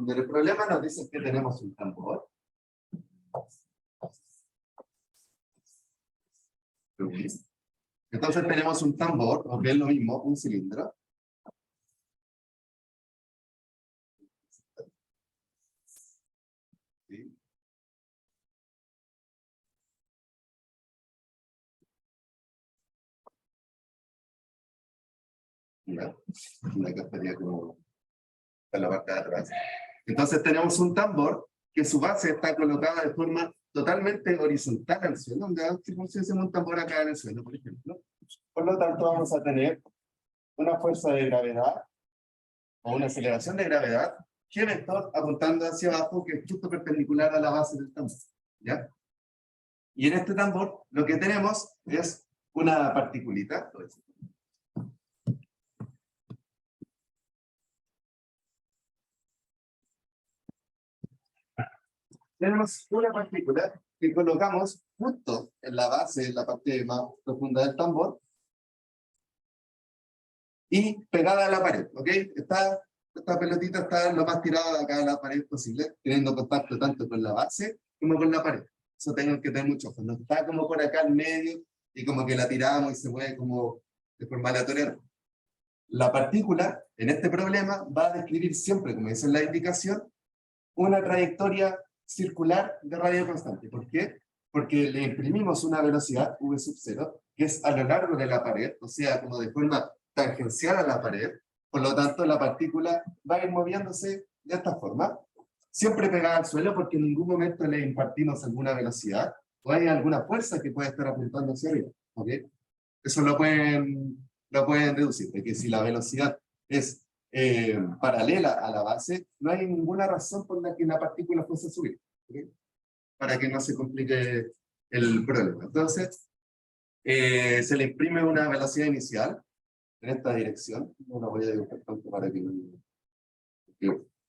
En el problema nos dice que tenemos un tambor. Entonces tenemos un tambor, o que es lo mismo, un cilindro. ¿Sí? Mira, acá estaría como en la parte de atrás. Entonces tenemos un tambor que su base está colocada de forma totalmente horizontal al suelo, donde si pusiésemos un tambor acá en el suelo, por ejemplo. Por lo tanto, vamos a tener una fuerza de gravedad o una aceleración de gravedad G vector apuntando hacia abajo, que es justo perpendicular a la base del tambor. ¿Ya? Y en este tambor lo que tenemos es una particulita. Tenemos una partícula que colocamos justo en la base, en la parte más profunda del tambor, y pegada a la pared, ¿ok? Esta pelotita está lo más tirada de acá a la pared posible, teniendo contacto tanto con la base como con la pared. Eso tengo que tener mucho ojo. No está como por acá en medio y como que la tiramos y se mueve como de forma aleatoria. La partícula, en este problema, va a describir siempre, como dice en la indicación, una trayectoria circular de radio constante. ¿Por qué? Porque le imprimimos una velocidad, v sub 0, que es a lo largo de la pared, o sea, como de forma tangencial a la pared. Por lo tanto, la partícula va a ir moviéndose de esta forma, siempre pegada al suelo, porque en ningún momento le impartimos alguna velocidad o hay alguna fuerza que puede estar apuntando hacia arriba. ¿Ok? Eso lo pueden deducir, de que si la velocidad es paralela a la base, no hay ninguna razón por la que la partícula fuese a subir, ¿okay? Para que no se complique el problema. Entonces, se le imprime una velocidad inicial en esta dirección. No la voy a dibujar tanto para que no...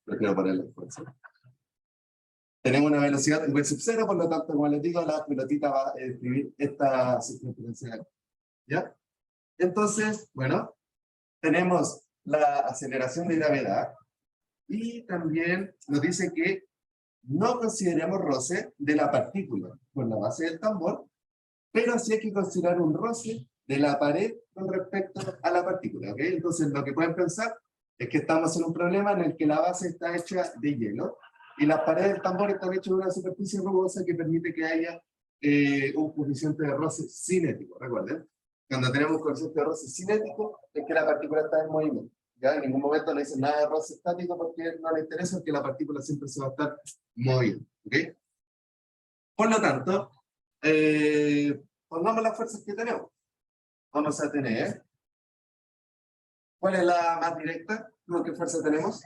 Prefiero poner la fuerza. Tenemos una velocidad v sub 0, por lo tanto, como les digo, la pelotita va a describir esta circunferencia. ¿Ya? Entonces, bueno, tenemos la aceleración de gravedad y también nos dice que no consideremos roce de la partícula con la base del tambor, pero sí hay que considerar un roce de la pared con respecto a la partícula, ¿ok? Entonces lo que pueden pensar es que estamos en un problema en el que la base está hecha de hielo y las paredes del tambor están hechas de una superficie rugosa que permite que haya un coeficiente de roce cinético, recuerden. Cuando tenemos un coeficiente de roce cinético es que la partícula está en movimiento. ¿Ya? En ningún momento no dice nada de roce estático porque no le interesa, porque la partícula siempre se va a estar moviendo. ¿Okay? Por lo tanto, pongamos las fuerzas que tenemos. Vamos a tener, ¿cuál es la más directa? ¿Qué fuerza tenemos?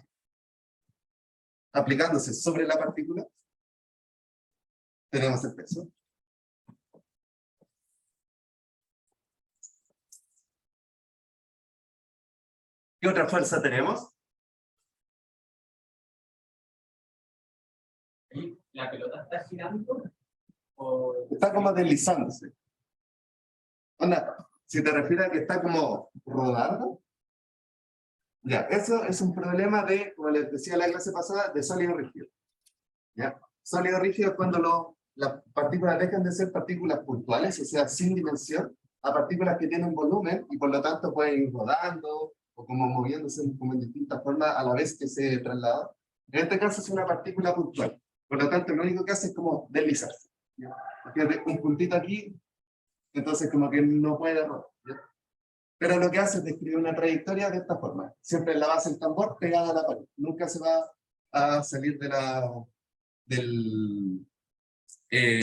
Aplicándose sobre la partícula, tenemos el peso. ¿Qué otra fuerza tenemos? ¿La pelota está girando? ¿O... Está como deslizándose. Onda, si te refieres a que está como rodando, ya, eso es un problema de, como les decía en la clase pasada, de sólido rígido. ¿Ya? Sólido rígido es cuando las partículas dejan de ser partículas puntuales, o sea, sin dimensión, a partículas que tienen volumen y por lo tanto pueden ir rodando o como moviéndose como en distintas formas a la vez que se traslada. En este caso es una partícula puntual. Por lo tanto, lo único que hace es como deslizarse. ¿Ya? Porque un puntito aquí, entonces como que no puede rodar. ¿Ya? Pero lo que hace es describir una trayectoria de esta forma. Siempre en la base del tambor pegada a la pared. Nunca se va a salir de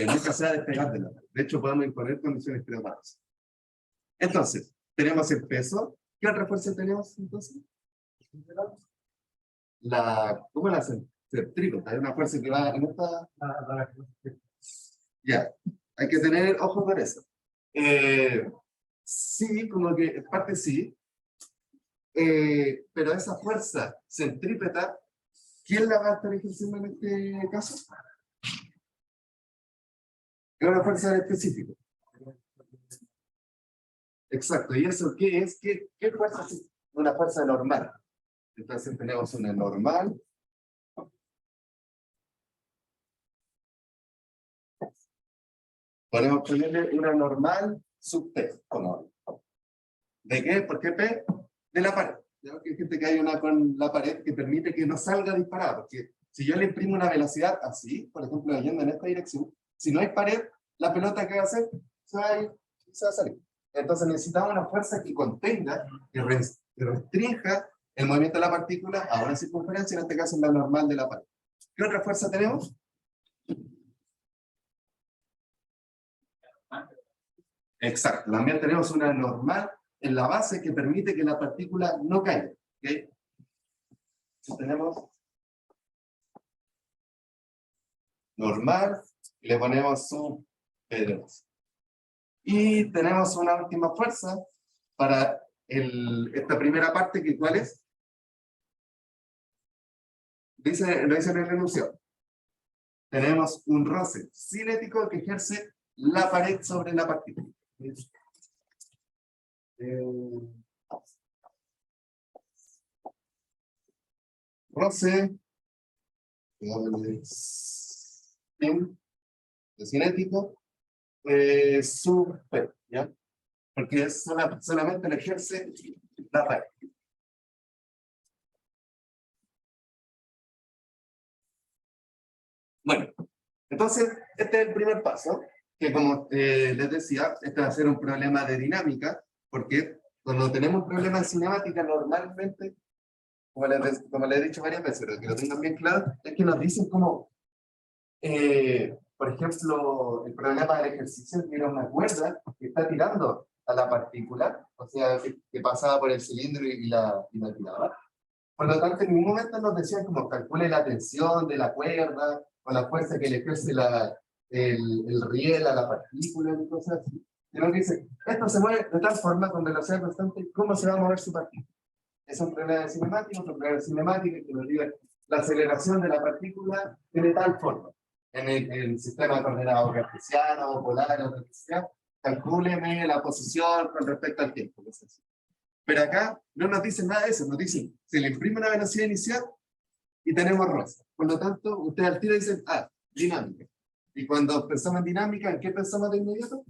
nunca se va a despegar de la pared. De hecho, podemos imponer condiciones preoperadas. Entonces, tenemos el peso. ¿Qué otra fuerza tenemos entonces? ¿Cómo la centrípeta? Hay una fuerza que va en esta... Ya, hay que tener ojo con eso. Sí, como que en parte sí, pero esa fuerza centrípeta, ¿quién la va a estar ejerciendo en este caso? Es una fuerza específica. Exacto, ¿y eso qué es? ¿Qué fuerza es? Una fuerza normal. Entonces tenemos una normal Podemos ponerle una normal sub P, como ¿de qué? ¿Por qué P? De la pared. ¿Ya? Que hay gente que hay una con la pared que permite que no salga disparada, porque si yo le imprimo una velocidad así, por ejemplo, yendo en esta dirección, si no hay pared, la pelota que va a hacer se va a ir, se va a salir. Entonces necesitamos una fuerza que contenga, que restrinja el movimiento de la partícula a una circunferencia, en este caso es la normal de la pared. ¿Qué otra fuerza tenemos? Exacto, también tenemos una normal en la base que permite que la partícula no caiga. ¿Okay? Tenemos normal, y le ponemos su P2. Y tenemos una última fuerza para esta primera parte, que ¿cuál es? Lo dice en el enunciado. Tenemos un roce cinético que ejerce la pared sobre la partícula. Roce de cinético sub P, ¿ya? Porque es solamente le ejerce la pared. Bueno, entonces este es el primer paso, que como les decía, este va a ser un problema de dinámica, porque cuando tenemos un problema de cinemática, normalmente, como les he dicho varias veces, pero que lo tengan bien claro, es que nos dicen como, por ejemplo, el problema del ejercicio era una cuerda que está tirando a la partícula, o sea, que pasaba por el cilindro y la tiraba. Por lo tanto, en ningún momento nos decían como calcule la tensión de la cuerda, o la fuerza que le ejerce el riel a la partícula y cosas así. Sino que dice, esto se mueve de tal forma con velocidad constante, ¿cómo se va a mover su partícula? Es un problema de cinemática, que nos diga la aceleración de la partícula tiene tal forma. En el sistema de coordenado cartesiano, polar, o lo que sea, calcúleme la posición con respecto al tiempo. Pero acá no nos dicen nada de eso, nos dicen, se le imprime una velocidad inicial y tenemos roce. Por lo tanto, ustedes al tiro dicen, dinámica. Y cuando pensamos en dinámica, ¿en qué pensamos de inmediato?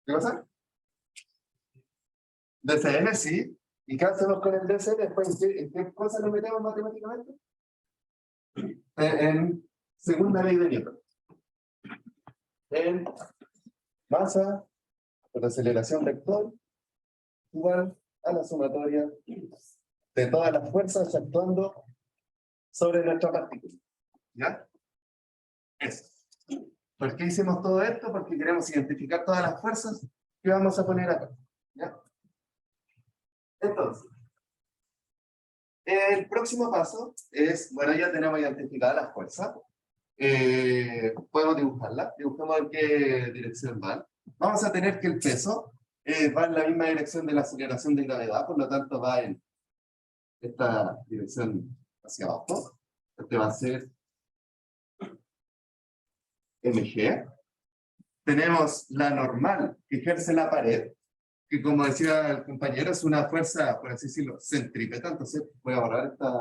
¿Qué pasa? DCN, sí. ¿Y qué hacemos con el DCN? Después, ¿en qué cosa lo metemos matemáticamente? En segunda ley de Newton. En masa por aceleración vector igual a la sumatoria de todas las fuerzas actuando sobre nuestra partícula. ¿Ya? Eso. ¿Por qué hicimos todo esto? Porque queremos identificar todas las fuerzas que vamos a poner acá. ¿Ya? Entonces, el próximo paso es, bueno, ya tenemos identificadas las fuerzas. Podemos dibujarlas. Dibujamos en qué dirección van. Vamos a tener que el peso va en la misma dirección de la aceleración de gravedad, por lo tanto va en esta dirección hacia abajo. Este va a ser mg. Tenemos la normal que ejerce la pared, que como decía el compañero, es una fuerza, por así decirlo, centrípeta. Entonces voy a borrar esta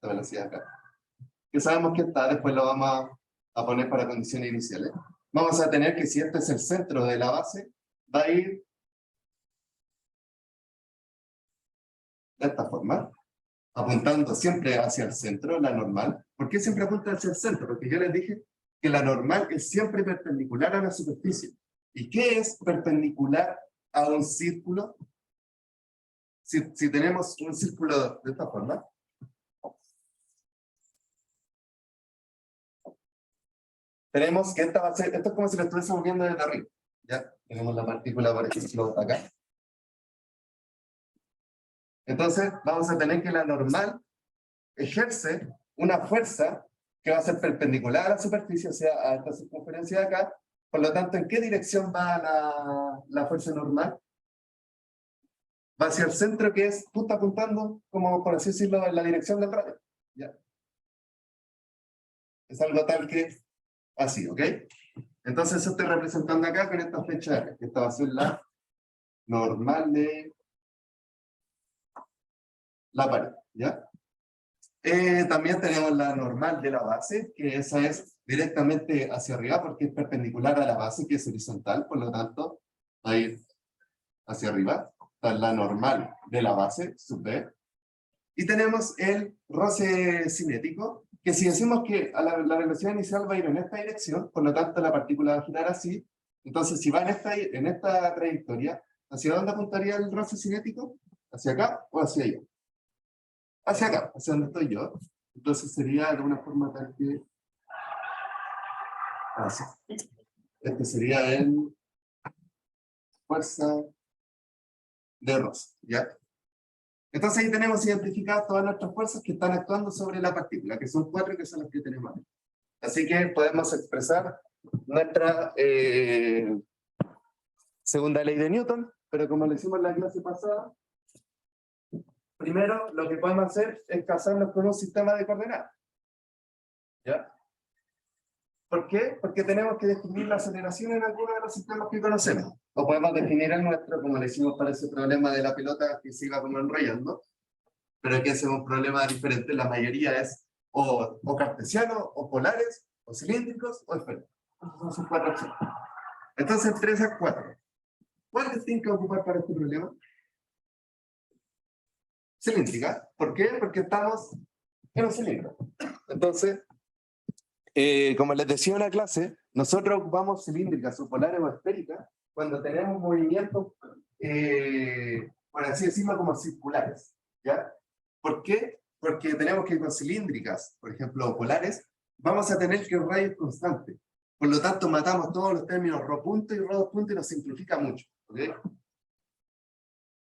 velocidad acá. Que sabemos que está, después lo vamos a poner para condiciones iniciales. Vamos a tener que si este es el centro de la base, va a ir de esta forma, apuntando siempre hacia el centro, la normal. ¿Por qué siempre apunta hacia el centro? Porque yo les dije que la normal es siempre perpendicular a la superficie. ¿Y qué es perpendicular a un círculo? Si tenemos un círculo de esta forma, tenemos que esta va a ser, esto es como si lo estuviésemos viendo desde arriba. Ya, tenemos la partícula, por ejemplo, acá. Entonces, vamos a tener que la normal ejerce una fuerza que va a ser perpendicular a la superficie, o sea, a esta circunferencia de acá. Por lo tanto, ¿en qué dirección va la fuerza normal? Va hacia el centro, que es justo apuntando, como por así decirlo, en la dirección del radio. ¿Ya? Es algo tal que así, ¿ok? Entonces, eso estoy representando acá con esta flecha de acá, que esta va a ser la normal de la pared, ¿ya? También tenemos la normal de la base, que esa es directamente hacia arriba porque es perpendicular a la base, que es horizontal, por lo tanto, va a ir hacia arriba. Esta es la normal de la base, sub B. Y tenemos el roce cinético, que si decimos que a la velocidad inicial va a ir en esta dirección, por lo tanto la partícula va a girar así, entonces si va en esta trayectoria, ¿hacia dónde apuntaría el roce cinético? ¿Hacia acá o hacia allá? Hacia acá, hacia donde estoy yo. Entonces sería de una forma tal que... así. Este sería el fuerza de roce, ¿ya? Entonces ahí tenemos identificadas todas nuestras fuerzas que están actuando sobre la partícula, que son 4 que son las que tenemos aquí. Así que podemos expresar nuestra segunda ley de Newton, pero como lo hicimos en la clase pasada, primero lo que podemos hacer es casarnos con un sistema de coordenadas. ¿Ya? ¿Por qué? Porque tenemos que definir la aceleración en alguno de los sistemas que conocemos. O podemos definir el nuestro, como le hicimos para ese problema de la pelota que se iba como enrollando, pero que ese es un problema diferente. La mayoría es o cartesiano, o polares, o cilíndricos, o esféricos. Son sus 4 opciones. Entonces, 3 a 4. ¿Cuál les tienen que ocupar para este problema? Cilíndrica. ¿Por qué? Porque estamos en un cilindro. Entonces, como les decía en la clase, nosotros ocupamos cilíndricas o polares o esféricas cuando tenemos movimientos, por así decirlo, como circulares. ¿Ya? ¿Por qué? Porque tenemos que con cilíndricas, por ejemplo, o polares, vamos a tener que el radio es constante. Por lo tanto, matamos todos los términos ρ punto y ρ2 punto y nos simplifica mucho. ¿Okay?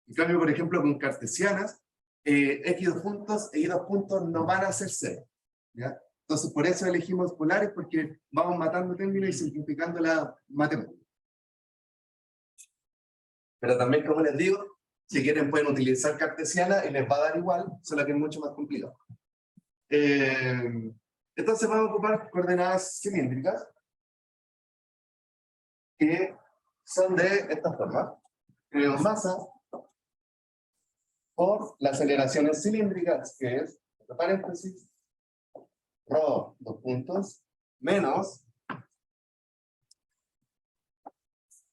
En cambio, por ejemplo, con cartesianas, x2 puntos e y2 puntos no van a ser cero. ¿Ya? Entonces, por eso elegimos polares, porque vamos matando términos y simplificando la matemática. Pero también, como les digo, si quieren pueden utilizar cartesiana y les va a dar igual, solo que es mucho más complicado. Entonces vamos a ocupar coordenadas cilíndricas, que son de esta forma. Tenemos masa por las aceleraciones cilíndricas, que es, entre paréntesis, ρ, 2 puntos, menos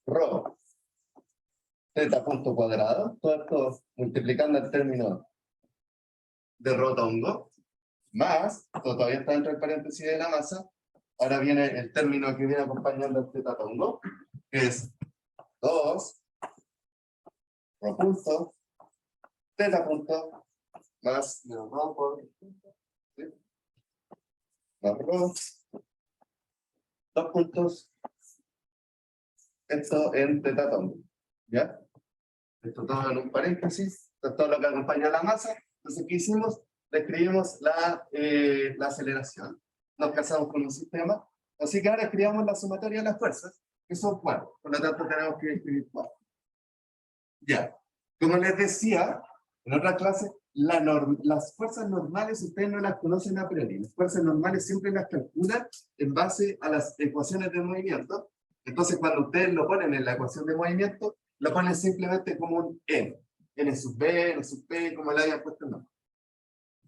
ρ, θ punto cuadrado, todo esto multiplicando el término de rotongo, más, esto todavía está dentro del paréntesis de la masa, ahora viene el término que viene acompañando el θ tongo, que es 2, ρ punto, θ punto, más menos ρ por, ¿sí? Más ρ, 2 puntos, esto en θ tongo, ¿ya? Esto todo en un paréntesis, esto es todo lo que acompaña a la masa. Entonces, ¿qué hicimos? Describimos la aceleración. Nos casamos con un sistema. Así que ahora escribamos la sumatoria de las fuerzas, que son 4. Por lo tanto, tenemos que escribir 4. Ya. Como les decía, en otra clase, las fuerzas normales ustedes no las conocen a priori. Las fuerzas normales siempre las calculan en base a las ecuaciones de movimiento. Entonces, cuando ustedes lo ponen en la ecuación de movimiento, lo ponen simplemente como un n. N sub b, n sub p, como le hayan puesto el nombre.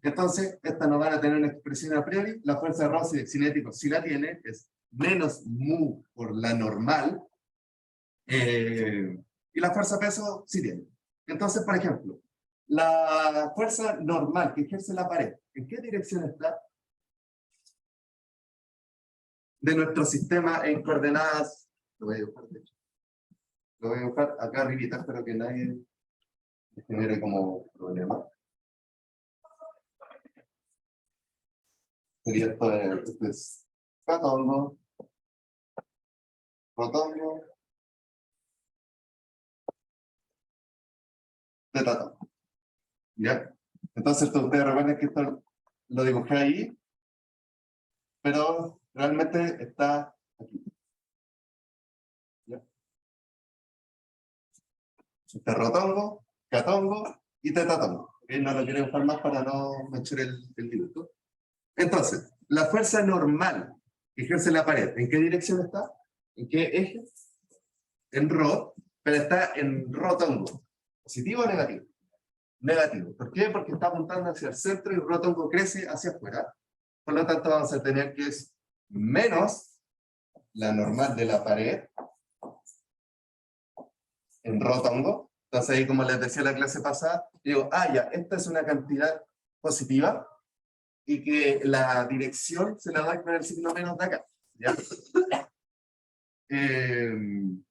Entonces, estas no van a tener una expresión a priori. La fuerza de roce cinético sí la tiene, es menos mu por la normal. Y la fuerza peso sí tiene. Entonces, por ejemplo, la fuerza normal que ejerce la pared, ¿en qué dirección está? De nuestro sistema en coordenadas. Lo voy a dibujar, de hecho. Lo voy a dibujar acá arribita, espero que nadie genere como problema. Sería esto es rotongo, rotongo, θ tongo. ¿Ya? Entonces, ustedes recuerden que esto lo dibujé ahí, pero realmente está aquí. ¿Ya? Este rotongo, catongo y θ tongo. ¿Okay? No lo quiero dibujar más para no manchar el dibujo. Entonces, la fuerza normal que ejerce la pared, ¿en qué dirección está? ¿En qué eje? En ρ, pero está en rotongo. ¿Positivo o negativo? negativo. ¿Por qué? Porque está apuntando hacia el centro y el rotongo crece hacia afuera. Por lo tanto, vamos a tener que es menos la normal de la pared en rotongo. Entonces ahí, como les decía la clase pasada, digo, ya, esta es una cantidad positiva y que la dirección se la da con el signo menos de acá. ¿Ya?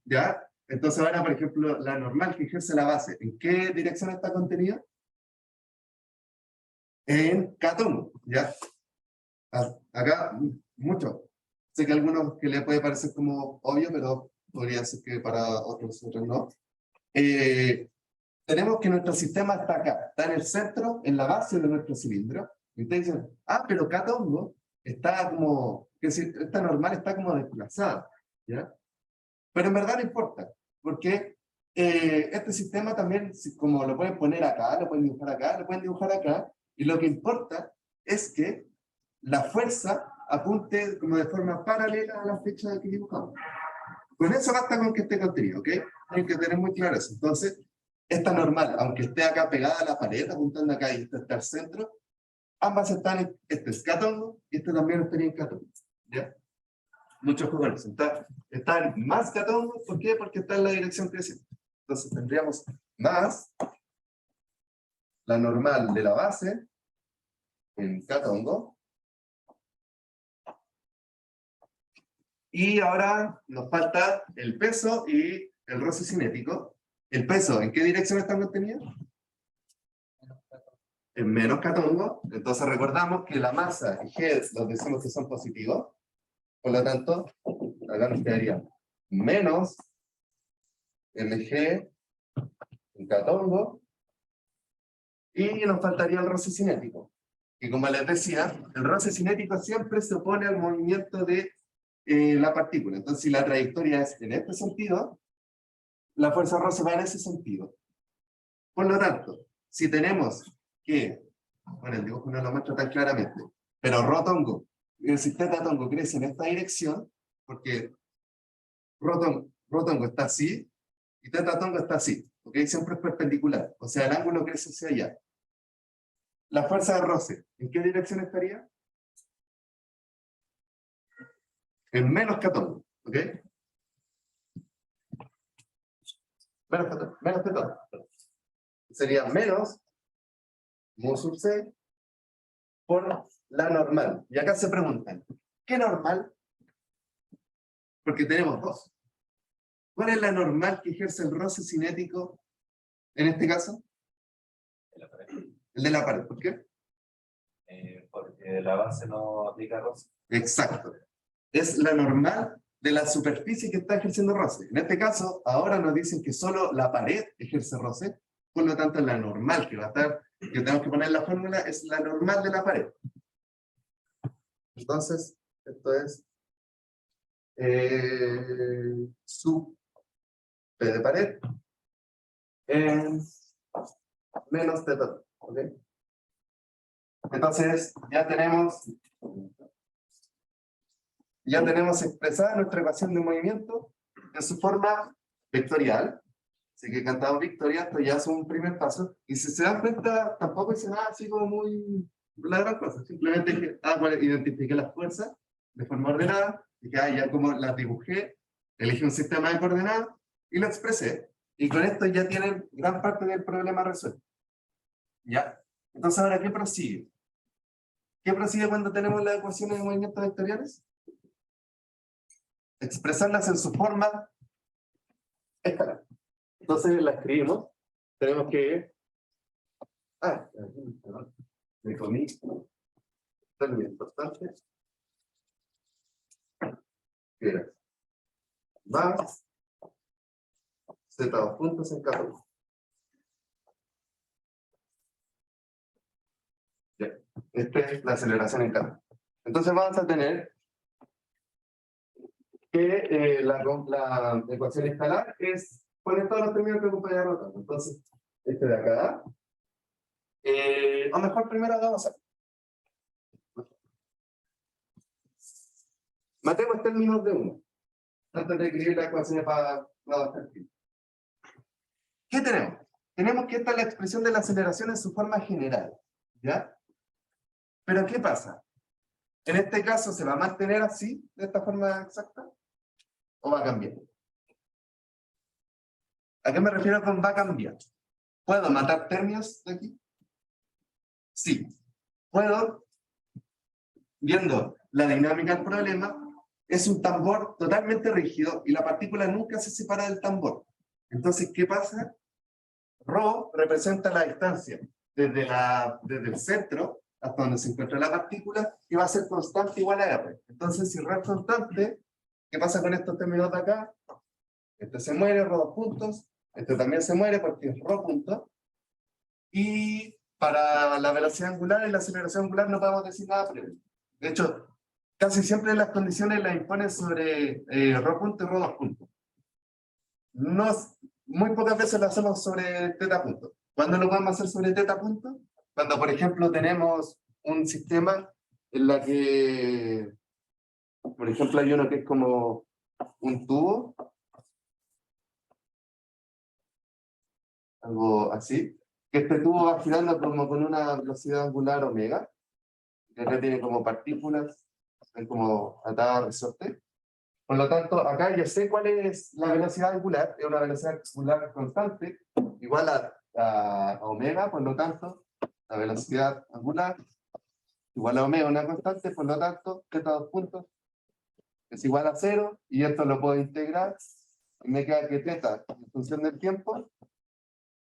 ¿Ya? Entonces ahora, por ejemplo, la normal que ejerce la base, ¿en qué dirección está contenida? En catongo, ¿ya? Acá, mucho. Sé que a algunos que le puede parecer como obvio, pero podría ser que para otros no. Tenemos que nuestro sistema está acá, está en el centro, en la base de nuestro cilindro. Y ustedes dicen, pero catongo está como, que si, esta normal está como desplazada, ¿ya? Pero en verdad no importa, porque este sistema también, como lo pueden poner acá, lo pueden dibujar acá, lo pueden dibujar acá, y lo que importa es que la fuerza apunte como de forma paralela a la fecha que dibujamos. Con eso basta con que esté contenido, ¿ok? Hay que tener muy claro eso. Entonces, esta normal, aunque esté acá pegada a la pared, apuntando acá y este está al centro, ambas están en, este es catongo y este también estaría en catongo, ¿ya? Muchos jugadores. Están más catongo, ¿por qué? Porque está en la dirección creciente. Entonces tendríamos más la normal de la base en catongo. Y ahora nos falta el peso y el roce cinético. ¿El peso en qué dirección está contenido? En menos catongo. Entonces recordamos que la masa y G los decimos que son positivos. Por lo tanto, acá nos quedaría menos mg en catongo. Y nos faltaría el roce cinético. Y como les decía, el roce cinético siempre se opone al movimiento de la partícula. Entonces, si la trayectoria es en este sentido, la fuerza roce va en ese sentido. Por lo tanto, si tenemos que, bueno, el dibujo no lo muestra tan claramente, pero rotongo, si teta-tongo crece en esta dirección, porque rotongo está así, y teta-tongo está así, ¿ok? Siempre es perpendicular, o sea, el ángulo crece hacia allá. La fuerza de roce, ¿en qué dirección estaría? En menos catongo, ¿ok? Menos catongo. Sería menos mu sub c por la normal. Y acá se preguntan, ¿qué normal? Porque tenemos dos. ¿Cuál es la normal que ejerce el roce cinético en este caso? El de la pared. ¿Por qué? Porque la base no aplica roce. Exacto. Es la normal de la superficie que está ejerciendo roce. En este caso, ahora nos dicen que solo la pared ejerce roce, por lo tanto la normal que va a estar, que tenemos que poner en la fórmula, es la normal de la pared. Entonces, esto es sub P de pared en menos teta, ¿ok? Entonces, ya tenemos expresada nuestra ecuación de movimiento en su forma vectorial. Así que cantado victoria, esto ya es un primer paso. Y si se dan cuenta, tampoco hice nada así como muy la gran cosa. Simplemente que, identifiqué las fuerzas de forma ordenada, y que ya como las dibujé, elegí un sistema de coordenadas y lo expresé. Y con esto ya tienen gran parte del problema resuelto. ¿Ya? Entonces, ahora, ¿qué prosigue? ¿Qué prosigue cuando tenemos las ecuaciones de movimientos vectoriales? Expresarlas en su forma escalar. Entonces la escribimos. Tenemos que... perdón. Me comí. Esto es muy importante. Que era más z2 puntos en cada uno. Ya. Esta es la aceleración en cada. Entonces vamos a tener que la ecuación escalar es poner todos los términos que acompañan rotando. Entonces, este de acá. O mejor primero hagamos algo. Matemos términos de uno. Antes de escribir la ecuación para abastecer. ¿Qué tenemos? tenemos que esta es la expresión de la aceleración en su forma general, ¿ya? Pero ¿qué pasa? En este caso, ¿se va a mantener así, de esta forma exacta? ¿O va a cambiar? ¿A qué me refiero con va a cambiar? ¿Puedo matar términos de aquí? Sí. ¿Puedo? Viendo la dinámica del problema, es un tambor totalmente rígido y la partícula nunca se separa del tambor. Entonces, ¿qué pasa? Rho representa la distancia desde el centro hasta donde se encuentra la partícula, que va a ser constante igual a R. Entonces, si R es constante, ¿qué pasa con estos términos de acá? Este se muere, Rho 2 puntos. Este también se muere porque es Rho punto. Y para la velocidad angular y la aceleración angular no podemos decir nada previo. De hecho, casi siempre las condiciones las imponen sobre Rho punto y Rho 2 puntos. Muy pocas veces lo hacemos sobre teta punto. ¿Cuándo lo podemos hacer sobre teta punto? Cuando, por ejemplo, tenemos un sistema en la que, por ejemplo, hay uno que es como un tubo, algo así, que este tubo va girando como con una velocidad angular omega, que acá tiene como partículas, están como atadas a resorte. Por lo tanto, acá yo sé cuál es la velocidad angular, es una velocidad angular constante, igual a omega, por lo tanto, la velocidad angular igual a omega, una constante, por lo tanto, teta 2 puntos es igual a 0, y esto lo puedo integrar, y me queda que teta, en función del tiempo,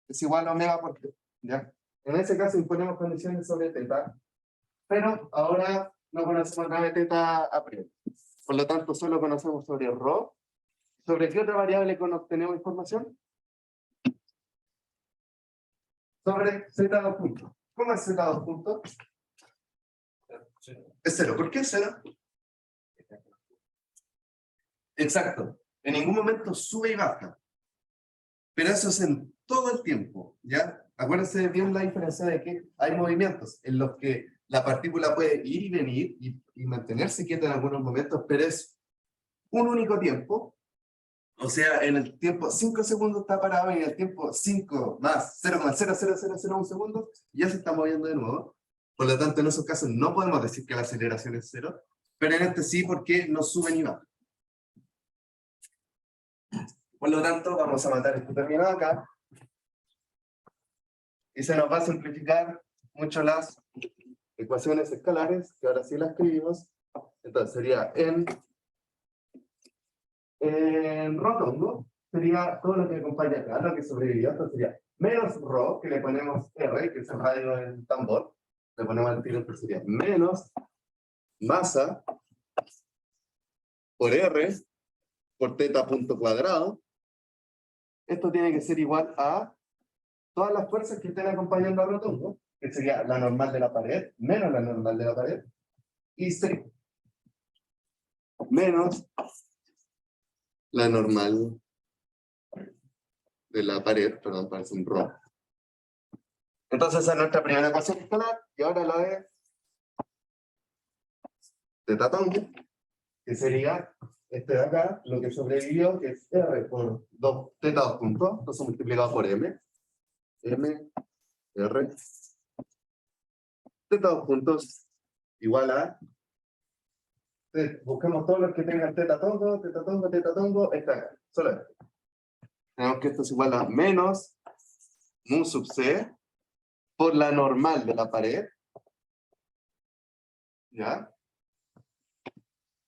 es igual a omega por t, ¿ya? En ese caso imponemos condiciones sobre teta, pero ahora no conocemos nada de teta a priori. Por lo tanto, solo conocemos sobre Rho. ¿Sobre qué otra variable tenemos información? Sobre z2 puntos. ¿Cómo es z2 puntos? Es 0. ¿Por qué es 0? Exacto. En ningún momento sube y baja. Pero eso es en todo el tiempo, ¿ya? Acuérdense bien la diferencia de que hay movimientos en los que la partícula puede ir y venir y mantenerse quieta en algunos momentos, pero es un único tiempo. O sea, en el tiempo 5 segundos está parado y en el tiempo 5 más 0,00001 segundos ya se está moviendo de nuevo. Por lo tanto, en esos casos no podemos decir que la aceleración es 0, pero en este sí, porque no sube ni baja. Por lo tanto, vamos a matar este término acá. Y se nos va a simplificar mucho las ecuaciones escalares, que ahora sí las escribimos. Entonces sería en rotondo, sería todo lo que acompaña acá, lo que sobrevivió. Entonces sería menos rho, que le ponemos R, que es el radio del tambor, le ponemos al tiro, entonces sería menos masa por R por teta punto cuadrado. Esto tiene que ser igual a todas las fuerzas que estén acompañando a rotondo, que sería la normal de la pared, menos la normal de la pared, y C, menos la normal de la pared, perdón, parece un rho. Entonces esa es nuestra primera ecuación escalar, y ahora la de teta tongo, que sería este de acá, lo que sobrevivió, que es R por 2, teta 2 puntos, entonces multiplicado por M, R, teta 2 puntos, igual a, busquemos todos los que tengan teta tongo, está acá, solo este. Tenemos que esto es igual a menos mu sub c por la normal de la pared, ¿ya?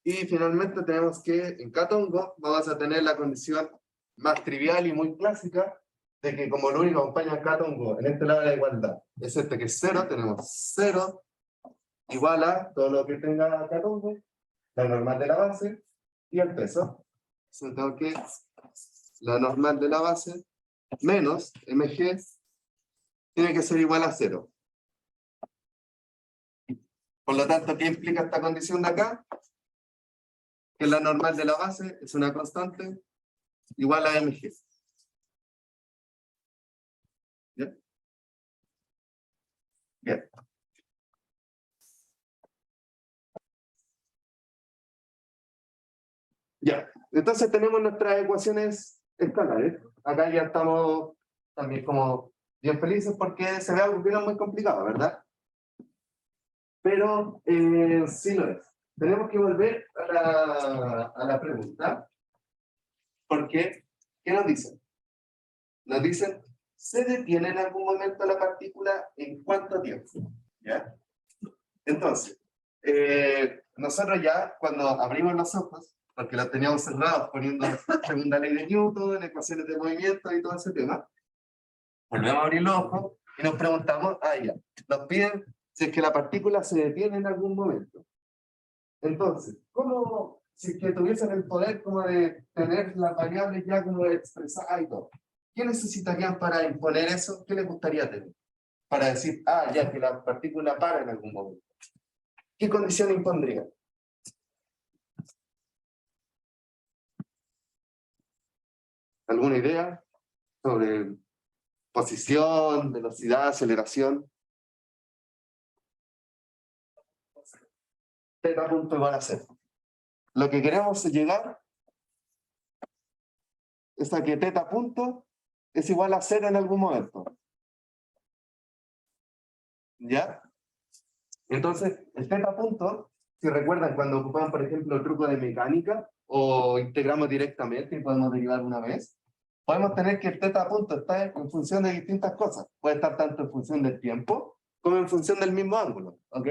Y finalmente tenemos que, en K-tongo, vamos a tener la condición más trivial y muy clásica, de que como lo único que acompaña a K-tongo en este lado de la igualdad es este que es 0, tenemos 0 igual a todo lo que tenga K-tongo, la normal de la base y el peso. Entonces tengo que la normal de la base menos mg tiene que ser igual a 0. Por lo tanto, ¿qué implica esta condición de acá? Que la normal de la base es una constante igual a mg. ¿Bien? Bien. Ya, entonces tenemos nuestras ecuaciones escalares. Acá ya estamos también como Bien felices porque se ve algo que no es muy complicado, ¿verdad? Pero sí lo es. Tenemos que volver a la pregunta. Porque, ¿qué nos dicen? Nos dicen, ¿se detiene en algún momento la partícula en cuánto tiempo? ¿Ya? Entonces, nosotros ya cuando abrimos los ojos, porque los teníamos cerrados poniendo segunda ley de Newton, ecuaciones de movimiento y todo ese tema, volvemos a abrir los ojos y nos preguntamos, ya, nos piden si es que la partícula se detiene en algún momento. Entonces, ¿cómo, si es que tuviesen el poder como de tener las variables ya como expresadas y todo, qué necesitarían para imponer eso? ¿Qué les gustaría tener? Para decir, ya, que la partícula para en algún momento. ¿Qué condición impondrían? ¿Alguna idea sobre posición, velocidad, aceleración? Teta punto igual a cero. Lo que queremos llegar es a que teta punto es igual a cero en algún momento. ¿Ya? Entonces, el teta punto, si recuerdan cuando ocupaban, por ejemplo, el truco de mecánica, o integramos directamente y podemos derivar una vez, podemos tener que el teta punto está en función de distintas cosas. Puede estar tanto en función del tiempo, como en función del mismo ángulo, ¿ok?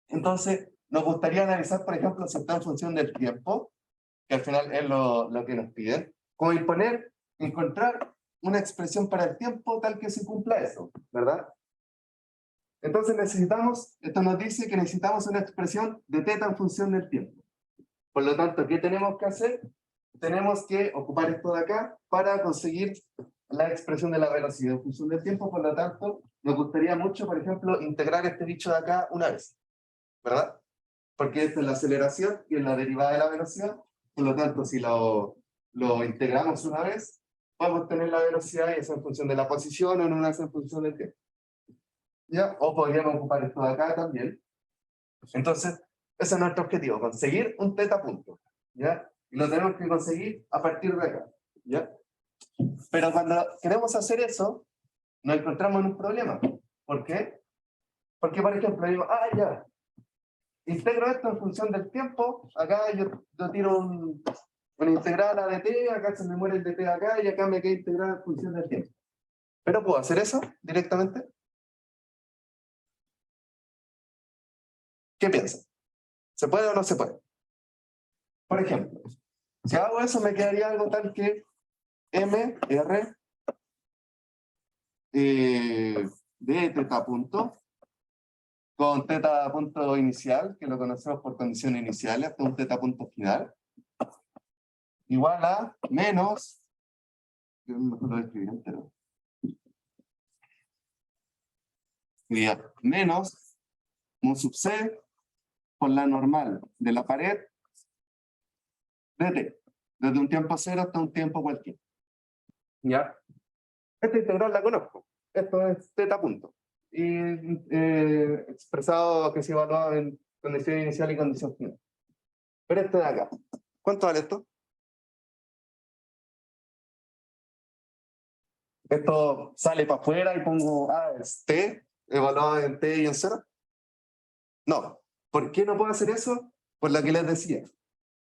Entonces, nos gustaría analizar, por ejemplo, si está en función del tiempo, que al final es lo que nos piden, como encontrar una expresión para el tiempo tal que se cumpla eso, ¿verdad? Entonces esto nos dice que necesitamos una expresión de teta en función del tiempo. Por lo tanto, ¿qué tenemos que hacer? Tenemos que ocupar esto de acá para conseguir la expresión de la velocidad en función del tiempo. Por lo tanto, nos gustaría mucho, por ejemplo, integrar este bicho de acá una vez, ¿verdad? Porque esta es la aceleración y es la derivada de la velocidad. Por lo tanto, si lo integramos una vez, podemos tener la velocidad y eso en función de la posición o en una vez en función del tiempo. ¿Ya? O podríamos ocupar esto de acá también. Entonces, ese es nuestro objetivo, conseguir un teta punto, ¿ya? Y lo tenemos que conseguir a partir de acá, ¿ya? Pero cuando queremos hacer eso, nos encontramos en un problema. ¿Por qué? Porque, por ejemplo, digo, ya, integro esto en función del tiempo, acá yo tiro una integral a dt, acá se me muere el dt acá, y acá me queda integrada en función del tiempo. ¿Pero puedo hacer eso directamente? ¿Qué piensan? ¿Se puede o no se puede? Por ejemplo, si hago eso me quedaría algo tal que mr de teta punto con teta punto inicial, que lo conocemos por condiciones iniciales, hasta un teta punto final, igual a menos, yo mejor lo voy a escribir entero, sería menos mu sub c por la normal de la pared de t, desde un tiempo cero hasta un tiempo cualquiera. ¿Ya? Esta integral la conozco. Esto es teta punto. Y expresado que se evalúa en condición inicial y condición final. Pero este de acá, ¿cuánto vale esto? Esto sale para afuera y pongo, es t, evaluado en t y en 0. No. ¿Por qué no puedo hacer eso? Por lo que les decía,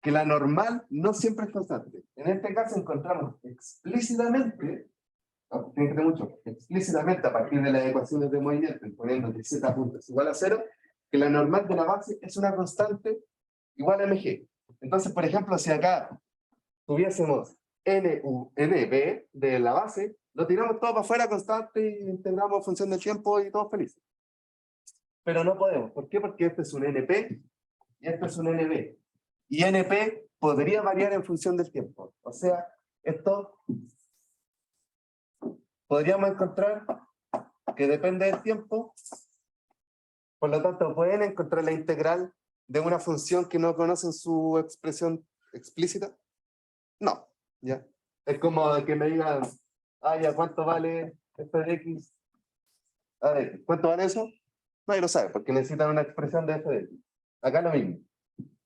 que la normal no siempre es constante. En este caso encontramos explícitamente, explícitamente a partir de las ecuaciones de movimiento, poniendo que z punto es igual a 0, que la normal de la base es una constante igual a mg. Entonces, por ejemplo, si acá tuviésemos NB de la base, lo tiramos todo para afuera constante y integramos función del tiempo y todos felices. Pero no podemos. ¿Por qué? Porque este es un NP y este es un NB. Y NP podría variar en función del tiempo. O sea, esto podríamos encontrar que depende del tiempo. Por lo tanto, pueden encontrar la integral de una función que no conocen su expresión explícita. No, ya. Es como que me digan, ya, ¿cuánto vale f de x? A ver, ¿cuánto vale eso? Nadie lo sabe, porque necesitan una expresión de f de x. Acá lo mismo.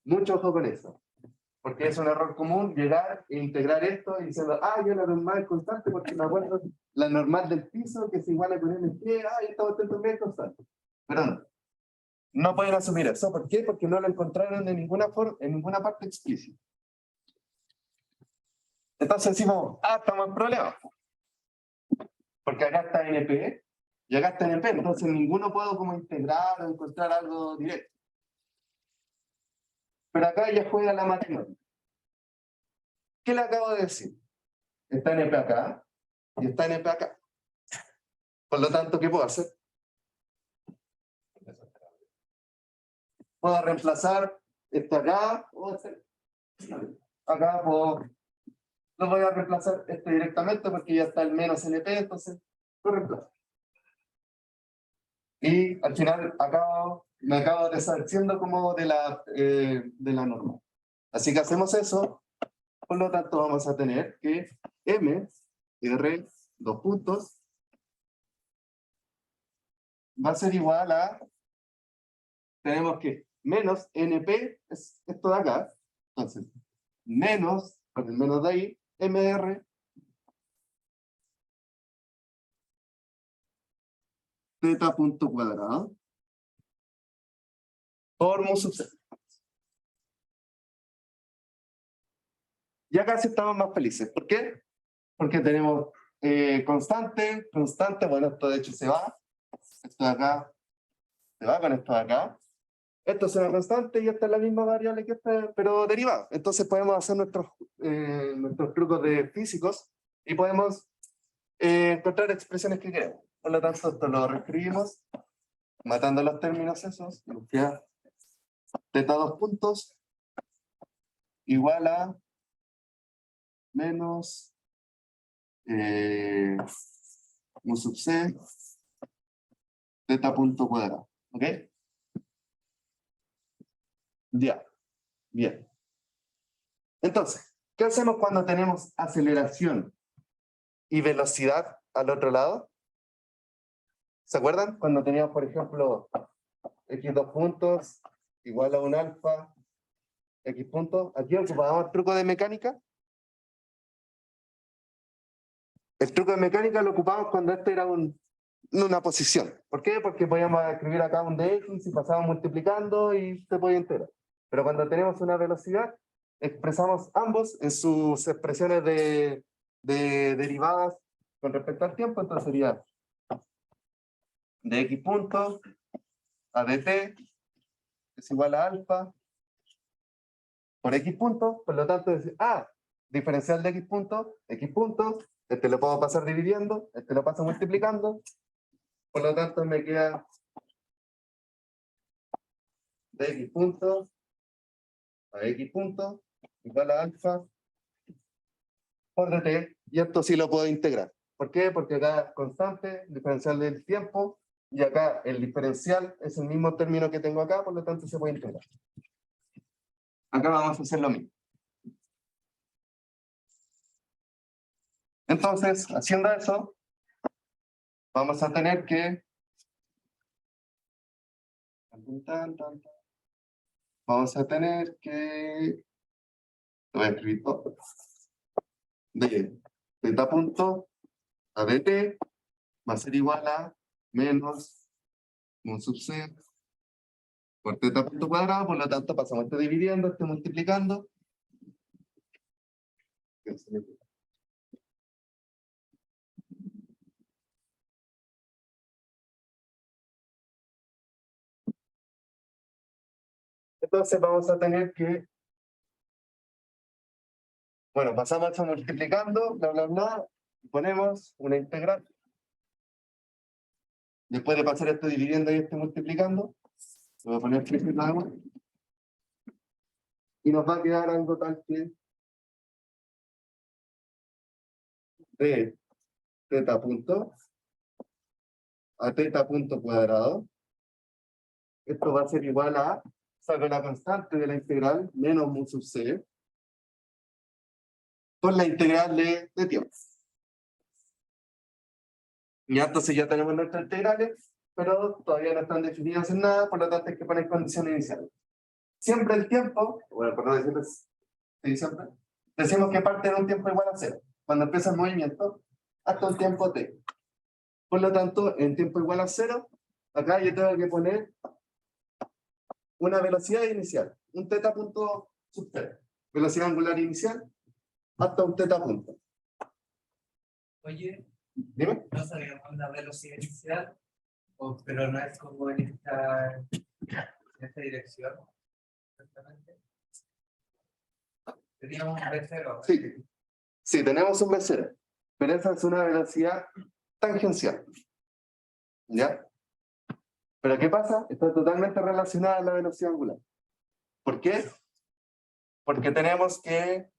Mucho ojo con eso. porque es un error común llegar e integrar esto y diciendo, yo la normal es constante porque me acuerdo la normal del piso que es igual a con MG, esta cuestión también es constante. Pero no. No pueden asumir eso. ¿Por qué? Porque no lo encontraron de ninguna forma, en ninguna parte explícita. Entonces decimos, estamos en problema. Porque acá está NP y acá está NP, entonces ninguno puedo como integrar o encontrar algo directo. Pero acá ya juega la matemática. ¿Qué le acabo de decir? Está NP acá y está NP acá. Por lo tanto, ¿qué puedo hacer? Puedo reemplazar esto acá o hacer acá, lo voy a reemplazar este directamente porque ya está el menos NP, entonces lo reemplazo. Y al final me acabo deshaciendo como de la norma. Así que hacemos eso, por lo tanto vamos a tener que M, R, dos puntos, va a ser igual a, tenemos que menos NP, es esto de acá, entonces, menos, con el menos de ahí, MR, teta punto cuadrado, por mu sub c. Ya casi estamos más felices. ¿Por qué? Porque tenemos constante, bueno, esto de hecho se va, esto de acá se va con esto de acá, esto será constante y esta es la misma variable que esta, pero derivada. Entonces podemos hacer nuestros trucos de físicos y podemos encontrar expresiones que queremos. Por lo tanto, esto lo reescribimos, matando los términos esos, nos queda teta dos puntos igual a menos mu sub c teta punto cuadrado. ¿Ok? Ya. Bien. Entonces, ¿qué hacemos cuando tenemos aceleración y velocidad al otro lado? ¿Se acuerdan? Cuando teníamos, por ejemplo, x2 puntos igual a un alfa, x puntos. Aquí ocupábamos el truco de mecánica. El truco de mecánica lo ocupamos cuando este era una posición. ¿Por qué? Porque podíamos escribir acá un dx y pasábamos multiplicando y se podía integrar. Pero cuando tenemos una velocidad, expresamos ambos en sus expresiones de derivadas con respecto al tiempo, entonces sería de x puntos a dt es igual a alfa por x puntos, por lo tanto, diferencial de x puntos, este lo puedo pasar dividiendo, este lo paso multiplicando, por lo tanto me queda de x puntos a x puntos igual a alfa por dt, y esto sí lo puedo integrar. ¿Por qué? Porque acá es constante, diferencial del tiempo, y acá el diferencial es el mismo término que tengo acá, por lo tanto se puede integrar. Acá vamos a hacer lo mismo. Entonces, haciendo eso, vamos a tener que lo voy a escribir todo, de teta punto a dt va a ser igual a menos mu sub c por teta punto cuadrado, por lo tanto pasamos este dividiendo, este multiplicando. Entonces vamos a tener que, bueno, pasamos esto multiplicando, bla, bla, bla, y ponemos una integral. Después de pasar esto dividiendo y esto multiplicando, lo voy a poner frío nada más. Y nos va a quedar algo tal que de teta punto a teta punto cuadrado. Esto va a ser igual a, saco la constante de la integral, menos mu sub c, por la integral de tiempo. Ya, entonces ya tenemos nuestras integrales, pero todavía no están definidas en nada, por lo tanto hay que poner condiciones iniciales. Siempre el tiempo, bueno, por no decirles, ¿Sí, siempre? Decimos que parte en un tiempo igual a 0. Cuando empieza el movimiento, hasta un tiempo t. Por lo tanto, en tiempo igual a 0, acá yo tengo que poner una velocidad inicial, un θ punto sub 0. Velocidad angular inicial hasta un θ punto. Oye, Dime. no sabemos la velocidad inicial, pero no es como en esta dirección. Exactamente. Teníamos un V0. Sí. Sí, tenemos un V0, pero esa es una velocidad tangencial. ¿Ya? Pero ¿qué pasa? Está totalmente relacionada a la velocidad angular. ¿Por qué? Porque tenemos que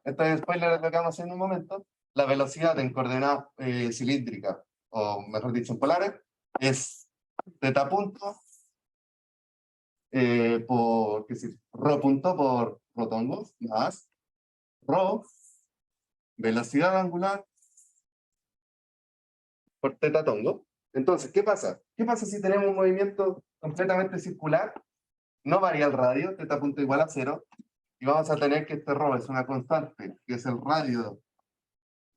esto es spoiler de lo que vamos a hacer en un momento, la velocidad en coordenadas cilíndricas, o mejor dicho en polares, es θ punto por, ¿qué decir? Rho punto por rotongo, más rho, velocidad angular por θ tongo. Entonces, ¿qué pasa? ¿Qué pasa si tenemos un movimiento completamente circular? No varía el radio, θ punto igual a 0, y vamos a tener que este rho es una constante, que es el radio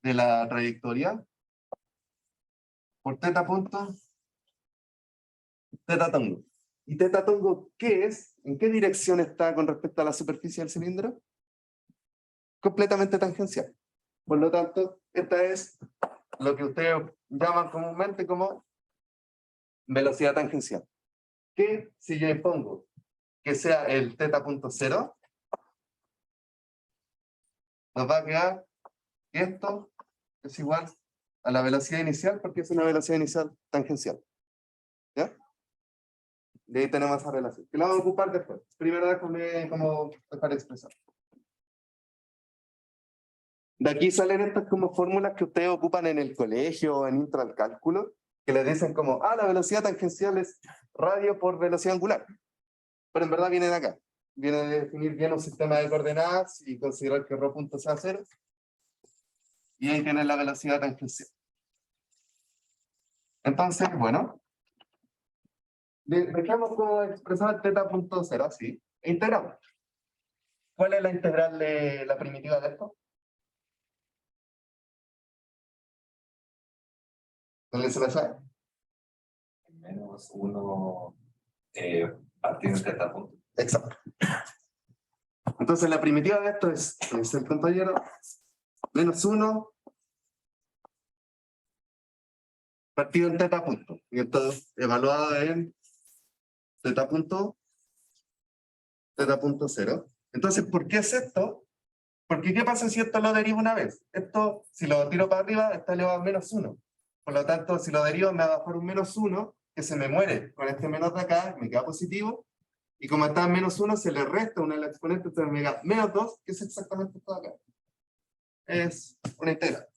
de la trayectoria, por θ punto, θ tongo. ¿Y θ tongo qué es? ¿En qué dirección está con respecto a la superficie del cilindro? Completamente tangencial. Por lo tanto, esta es lo que ustedes llaman comúnmente como velocidad tangencial. Que si yo pongo que sea el θ punto 0, nos va a quedar que esto es igual a la velocidad inicial porque es una velocidad inicial tangencial. ¿Ya? De ahí tenemos esa relación. Que la vamos a ocupar después. Primero déjame como dejar expresar. De aquí salen estas como fórmulas que ustedes ocupan en el colegio o en intro al cálculo, que les dicen como, la velocidad tangencial es radio por velocidad angular. Pero en verdad viene de acá. Viene de definir bien un sistema de coordenadas y considerar que ρ punto sea 0. Y ahí tienen la velocidad tangencial. Entonces, bueno, dejamos como expresar θ punto 0, así, e integramos. ¿Cuál es la integral de la primitiva de esto? ¿Dónde se la sabe? Menos 1 partido en θ punto. Exacto. Entonces la primitiva de esto es el compañero, menos 1 partido en θ punto. Y esto evaluado en θ punto 0. Entonces, ¿por qué es esto? Porque ¿qué pasa si esto lo derivo una vez? Esto, si lo tiro para arriba, está elevado a menos 1. Por lo tanto, si lo derivo, me va a bajar un menos 1, que se me muere con este menos de acá, me queda positivo. Y como está en menos 1, se le resta una de las exponentes, entonces me queda menos 2, que es exactamente esto de acá. Es una integral.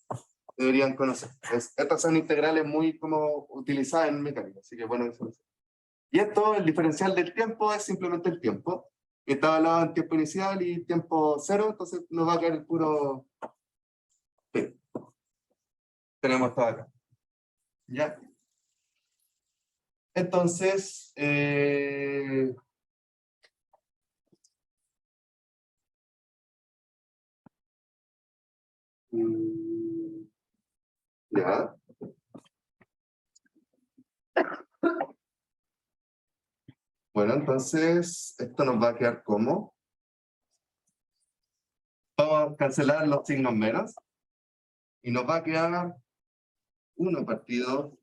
Deberían conocer. Estas son integrales muy como utilizadas en mecánica, así que bueno, eso es. Y esto, el diferencial del tiempo, es simplemente el tiempo. Está evaluado en tiempo inicial y tiempo 0, entonces nos va a quedar el puro T. Tenemos todo acá. ¿Ya? Entonces, ya. Bueno, entonces, esto nos va a quedar como. Vamos a cancelar los signos menos. Y nos va a quedar 1 partido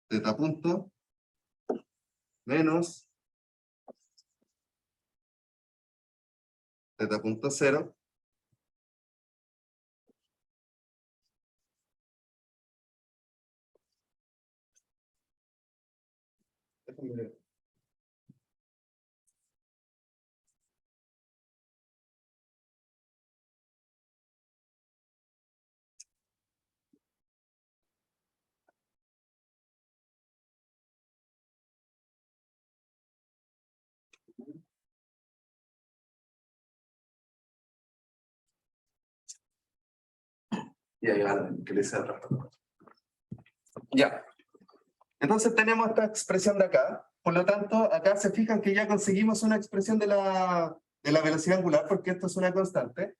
θ punto menos θ punto 0 y ahí va que le sea otra. Ya. Entonces tenemos esta expresión de acá, Por lo tanto, acá se fijan que ya conseguimos una expresión de la velocidad angular, porque esto es una constante.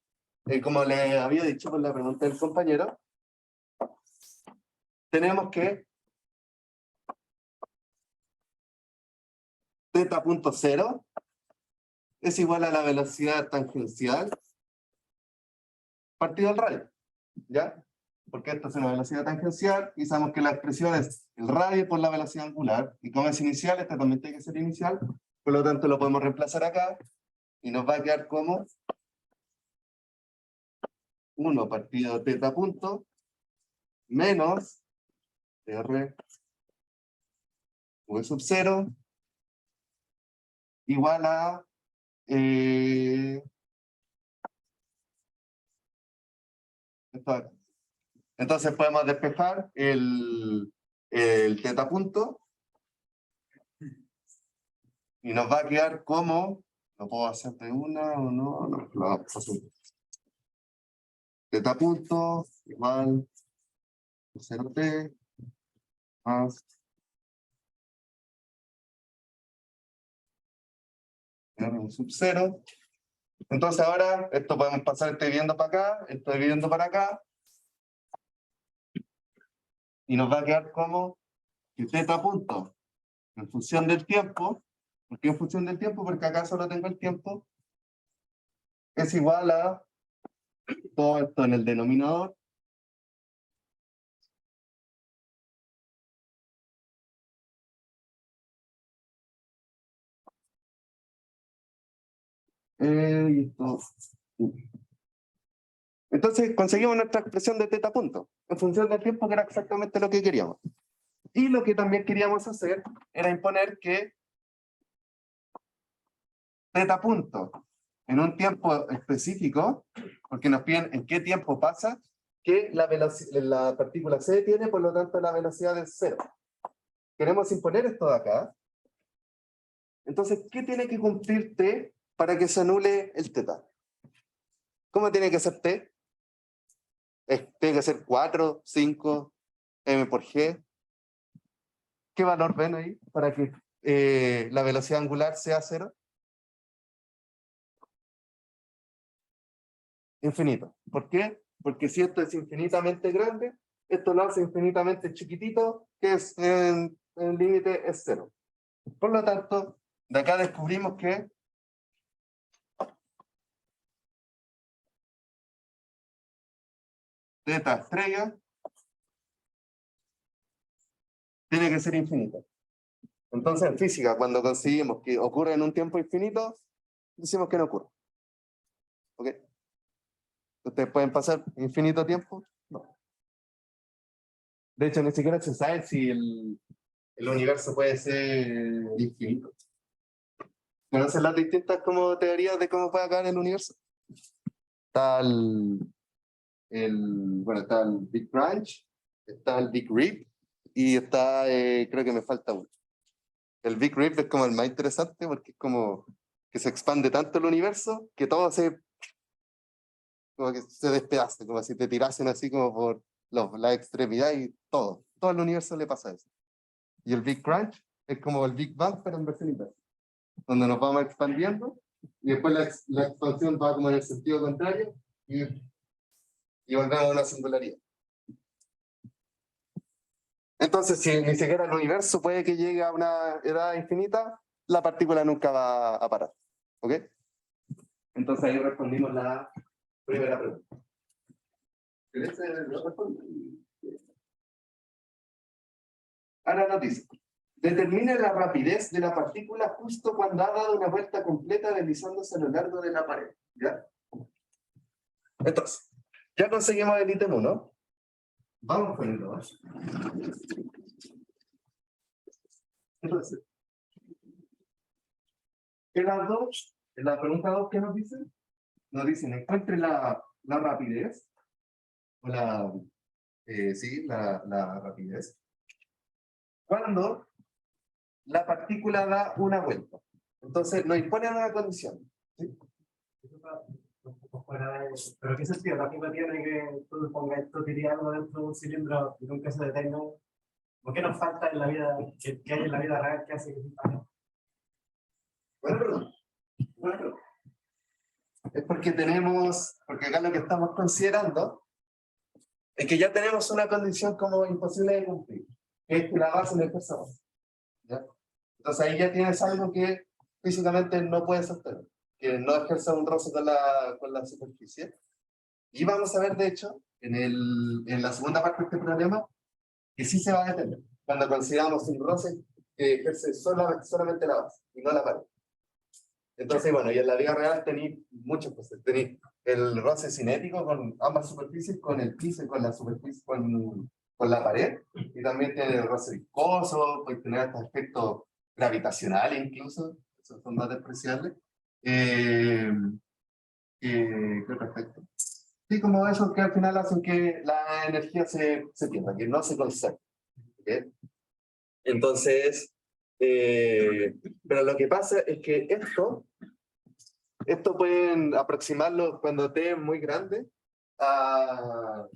Como le había dicho por la pregunta del compañero, tenemos que θ punto cero es igual a la velocidad tangencial partido al radio, ¿ya? Porque esto es una velocidad tangencial y sabemos que la expresión es el radio por la velocidad angular, y como es inicial, esta también tiene que ser inicial, por lo tanto lo podemos reemplazar acá, y nos va a quedar como 1 partido θ punto menos R V sub 0 igual a esto de acá. Entonces podemos despejar el θ punto y nos va a quedar como, lo puedo hacer de una o no, no, lo vamos a hacer. θ punto igual 0t más R sub 0. Entonces ahora esto podemos pasar este dividiendo para acá, esto dividiendo para acá, y nos va a quedar como que θ punto en función del tiempo. ¿Por qué en función del tiempo? Porque acá solo tengo el tiempo, es igual a todo esto en el denominador y esto. Entonces conseguimos nuestra expresión de θ punto en función del tiempo, que era exactamente lo que queríamos. Y lo que también queríamos hacer era imponer que θ punto en un tiempo específico, porque nos piden en qué tiempo pasa, que la partícula se detiene, por lo tanto la velocidad es 0. Queremos imponer esto de acá. Entonces, ¿qué tiene que cumplir t para que se anule el θ? ¿Cómo tiene que ser t? Tiene que ser 4, 5, m por g. ¿Qué valor ven ahí para que la velocidad angular sea 0? Infinito. ¿Por qué? Porque si esto es infinitamente grande, esto lo hace infinitamente chiquitito, que es en el límite es 0. Por lo tanto, de acá descubrimos que θ estrella tiene que ser infinito. Entonces, en física, cuando conseguimos que ocurra en un tiempo infinito, decimos que no ocurre. ¿Ok? ¿Ustedes pueden pasar infinito tiempo? No. De hecho, ni siquiera se sabe si el universo puede ser infinito. ¿Conocen las distintas como teorías de cómo puede acabar el universo? Está bueno, está el Big Crunch, está el Big Rip, y está, creo que me falta uno. El Big Rip es como el más interesante porque es como que se expande tanto el universo que todo como que se despedace, como si te tirasen así como por la extremidad y todo el universo le pasa eso. Y el Big Crunch es como el Big Bang, pero en versión inversa, donde nos vamos expandiendo y después la expansión va como en el sentido contrario y volvemos a una singularidad. Entonces, si ni siquiera el universo puede que llegue a una edad infinita, la partícula nunca va a parar. ¿Ok? Entonces ahí respondimos la primera pregunta. Ahora nos dice, determine la rapidez de la partícula justo cuando ha dado una vuelta completa deslizándose a lo largo de la pared. ¿Ya? Entonces, ya conseguimos el ítem 1. Vamos con el 2. Entonces, en la pregunta 2, ¿qué nos dicen? Nos dicen, encuentre la rapidez, o la rapidez, cuando la partícula da una vuelta. Entonces, nos imponen una condición. ¿Sí? Pero ¿qué sentido? La tiene que tú pongas esto tirando dentro de un cilindro y nunca se detenga. ¿Por qué nos falta en la vida, que hay en la vida real que hace que Bueno, perdón. Bueno, es porque porque acá lo que estamos considerando es que ya tenemos una condición como imposible de cumplir, que es que la base no ejerza roce, ¿ya? Entonces ahí ya tienes algo que físicamente no puedes sostener, que no ejerza un roce con la superficie. Y vamos a ver, de hecho, en la segunda parte de este problema, que sí se va a detener, cuando consideramos un roce que ejerce solamente la base y no la pared. Entonces, bueno, y en la vida real tenéis muchas cosas. Tenéis el roce cinético con ambas superficies, con el piso y con la superficie, con la pared. Y también tiene el roce viscoso, puede tener hasta efectos gravitacionales incluso, esos son más despreciables. ¿Qué otro efecto? Sí, como eso que al final hacen que la energía se pierda, que no se conserve. ¿Okay? Entonces, pero lo que pasa es que esto pueden aproximarlo cuando T es muy grande a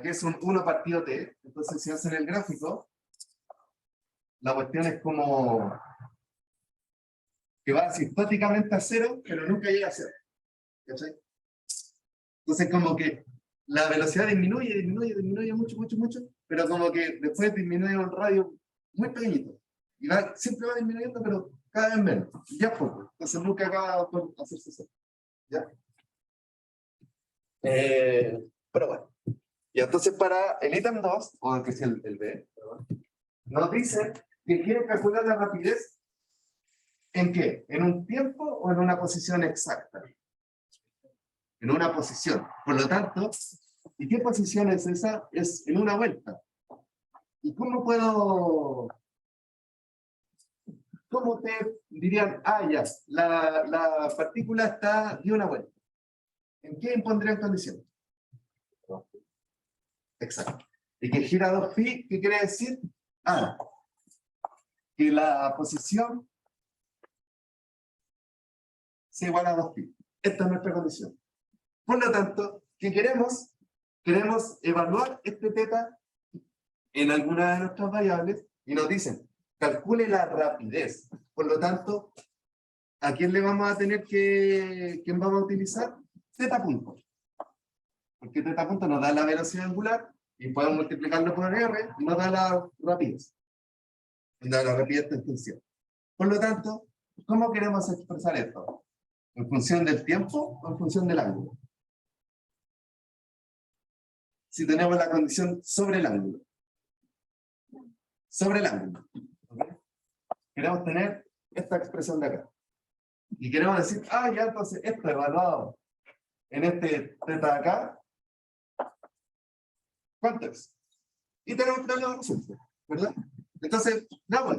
que es un 1 partido T. Entonces, si hacen el gráfico, la cuestión es como que va asintóticamente a 0, pero nunca llega a 0. ¿Cachai? Entonces, como que la velocidad disminuye mucho, pero como que después disminuye un radio muy pequeñito. Y siempre va disminuyendo, pero cada vez menos. Y ya poco. Entonces nunca acaba por hacerse cero. ¿Ya? Pero bueno. Y entonces para el ítem 2, o que es el B, perdón, nos dice que quiere calcular la rapidez ¿en qué? ¿En un tiempo o en una posición exacta? En una posición. Por lo tanto, ¿y qué posición es esa? Es en una vuelta. ¿Y cómo te dirían, ya, la partícula dio una vuelta? ¿En qué impondrían condición? Exacto. Y que gira 2π, ¿qué quiere decir? Que la posición sea igual a 2π. Esta es nuestra condición. Por lo tanto, ¿qué queremos? Queremos evaluar este θ en alguna de nuestras variables y nos dicen, calcule la rapidez. Por lo tanto, ¿a quién le vamos a tener quién vamos a utilizar? Z punto. Porque Z punto nos da la velocidad angular y podemos multiplicarlo por R y nos da la rapidez. Nos da la rapidez tangencial. Por lo tanto, ¿cómo queremos expresar esto? ¿En función del tiempo o en función del ángulo? Si tenemos la condición sobre el ángulo. Sobre el ángulo. ¿Okay? Queremos tener esta expresión de acá. Y queremos decir, ya entonces esto evaluado en este θ de acá, ¿cuánto es? Y tenemos que darle la resulta, ¿verdad? Entonces, veamos,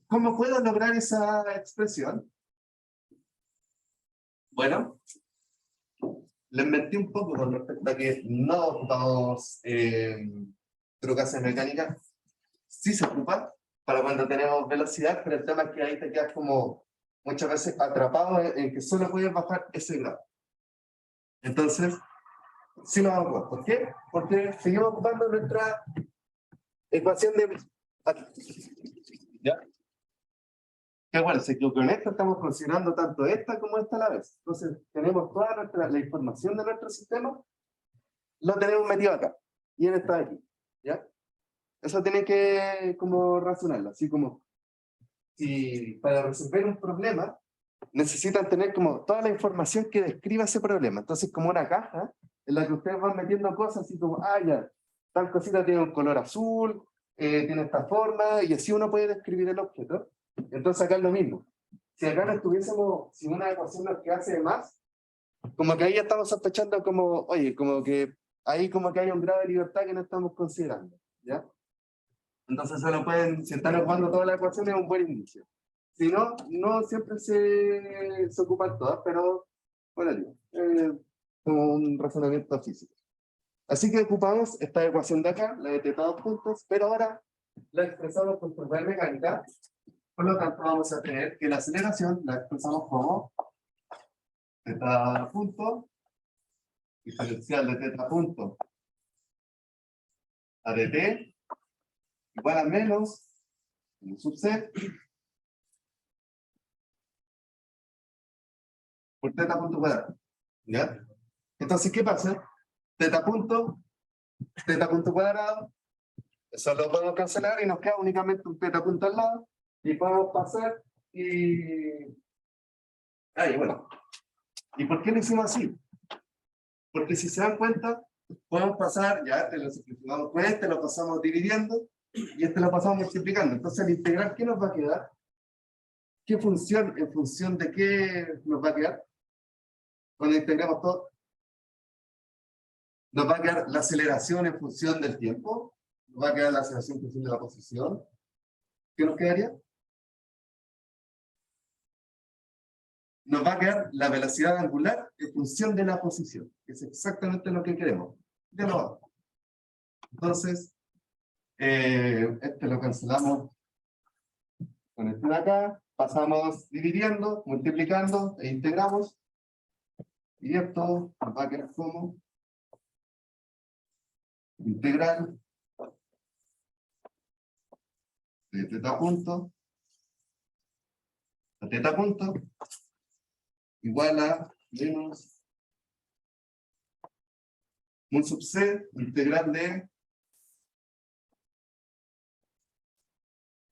¿cómo puedo lograr esa expresión? Bueno, les mentí un poco con respecto a que no ocupamos trucas en mecánica. Sí se ocupa para cuando tenemos velocidad, pero el tema es que ahí te quedas como muchas veces atrapado en que solo puedes bajar ese grado. Entonces, sí lo vamos a ocupar. ¿Por qué? Porque seguimos ocupando nuestra ecuación de... ¿Ya? Que bueno, que con esto estamos considerando tanto esta como esta a la vez. Entonces, tenemos toda la información de nuestro sistema, lo tenemos metido acá. Y en esta de aquí. ¿Ya? Eso tiene que como razonarlo. Así como, si para resolver un problema, necesitan tener como toda la información que describa ese problema. Entonces, como una caja en la que ustedes van metiendo cosas así como, ya, tal cosita tiene un color azul, tiene esta forma, y así uno puede describir el objeto. Entonces acá es lo mismo. Si acá no estuviésemos, si una ecuación nos quedase de más, como que ahí ya estamos sospechando como, oye, como que ahí como que hay un grado de libertad que no estamos considerando, ¿ya? Entonces solo pueden, si están ocupando toda la ecuación es un buen inicio. Si no, no siempre se ocupan todas, pero bueno, como un razonamiento físico. Así que ocupamos esta ecuación de acá, la de θ 2 puntos, pero ahora la expresamos con propiedad mecánica. Por lo tanto, vamos a tener que la aceleración la expresamos como θ punto, diferencial de θ punto a dt, igual a menos mu sub c por teta punto cuadrado. ¿Ya? Entonces, ¿qué pasa? Teta punto cuadrado, eso lo podemos cancelar y nos queda únicamente un teta punto al lado, y podemos pasar y... Ahí, bueno. ¿Y por qué lo hicimos así? Porque si se dan cuenta, podemos pasar, ya este lo simplificamos con este, lo pasamos dividiendo, y este lo pasamos multiplicando. Entonces, el integral, ¿qué nos va a quedar? ¿Qué función, en función de qué nos va a quedar? Cuando integremos todo, nos va a quedar la aceleración en función del tiempo, nos va a quedar la aceleración en función de la posición. ¿Qué nos quedaría? Nos va a quedar la velocidad angular en función de la posición, que es exactamente lo que queremos. De nuevo. Entonces, este lo cancelamos con este de acá, pasamos dividiendo, multiplicando e integramos, y esto nos va a quedar como integral de teta punto a teta punto igual a menos mu sub c integral de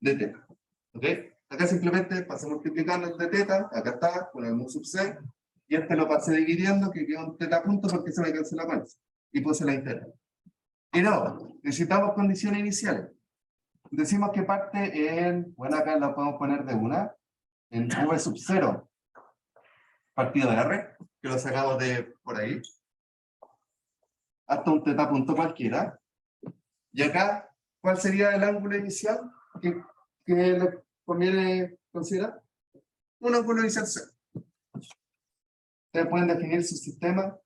teta. ¿Ok? Acá simplemente pasé multiplicando el de teta, acá está, con el mu sub c, y este lo pasé dividiendo, que quedó un teta punto porque se me cancela con eso, y puse la integral. Y no, necesitamos condiciones iniciales. Decimos que parte en, bueno, acá lo podemos poner de una, en v sub 0, partido de R, que lo sacamos de por ahí, hasta un teta punto cualquiera. Y acá, ¿cuál sería el ángulo inicial que le conviene considerar? Un ángulo inicial cero. Ustedes pueden definir su sistema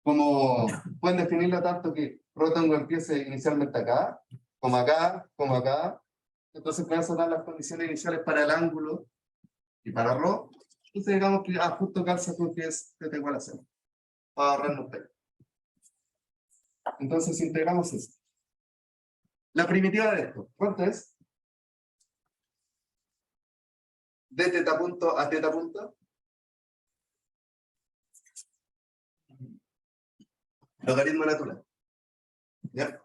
como, pueden definirlo tanto que rotango empiece inicialmente acá, como acá, como acá. Entonces pueden dar las condiciones iniciales para el ángulo y para ρ. Entonces digamos que justo calza con que es θ igual a 0. Para ahorrarnos tiempo. Entonces integramos esto. La primitiva de esto, ¿cuánto es? De teta punto a teta punto. Logaritmo natural. ¿Ya?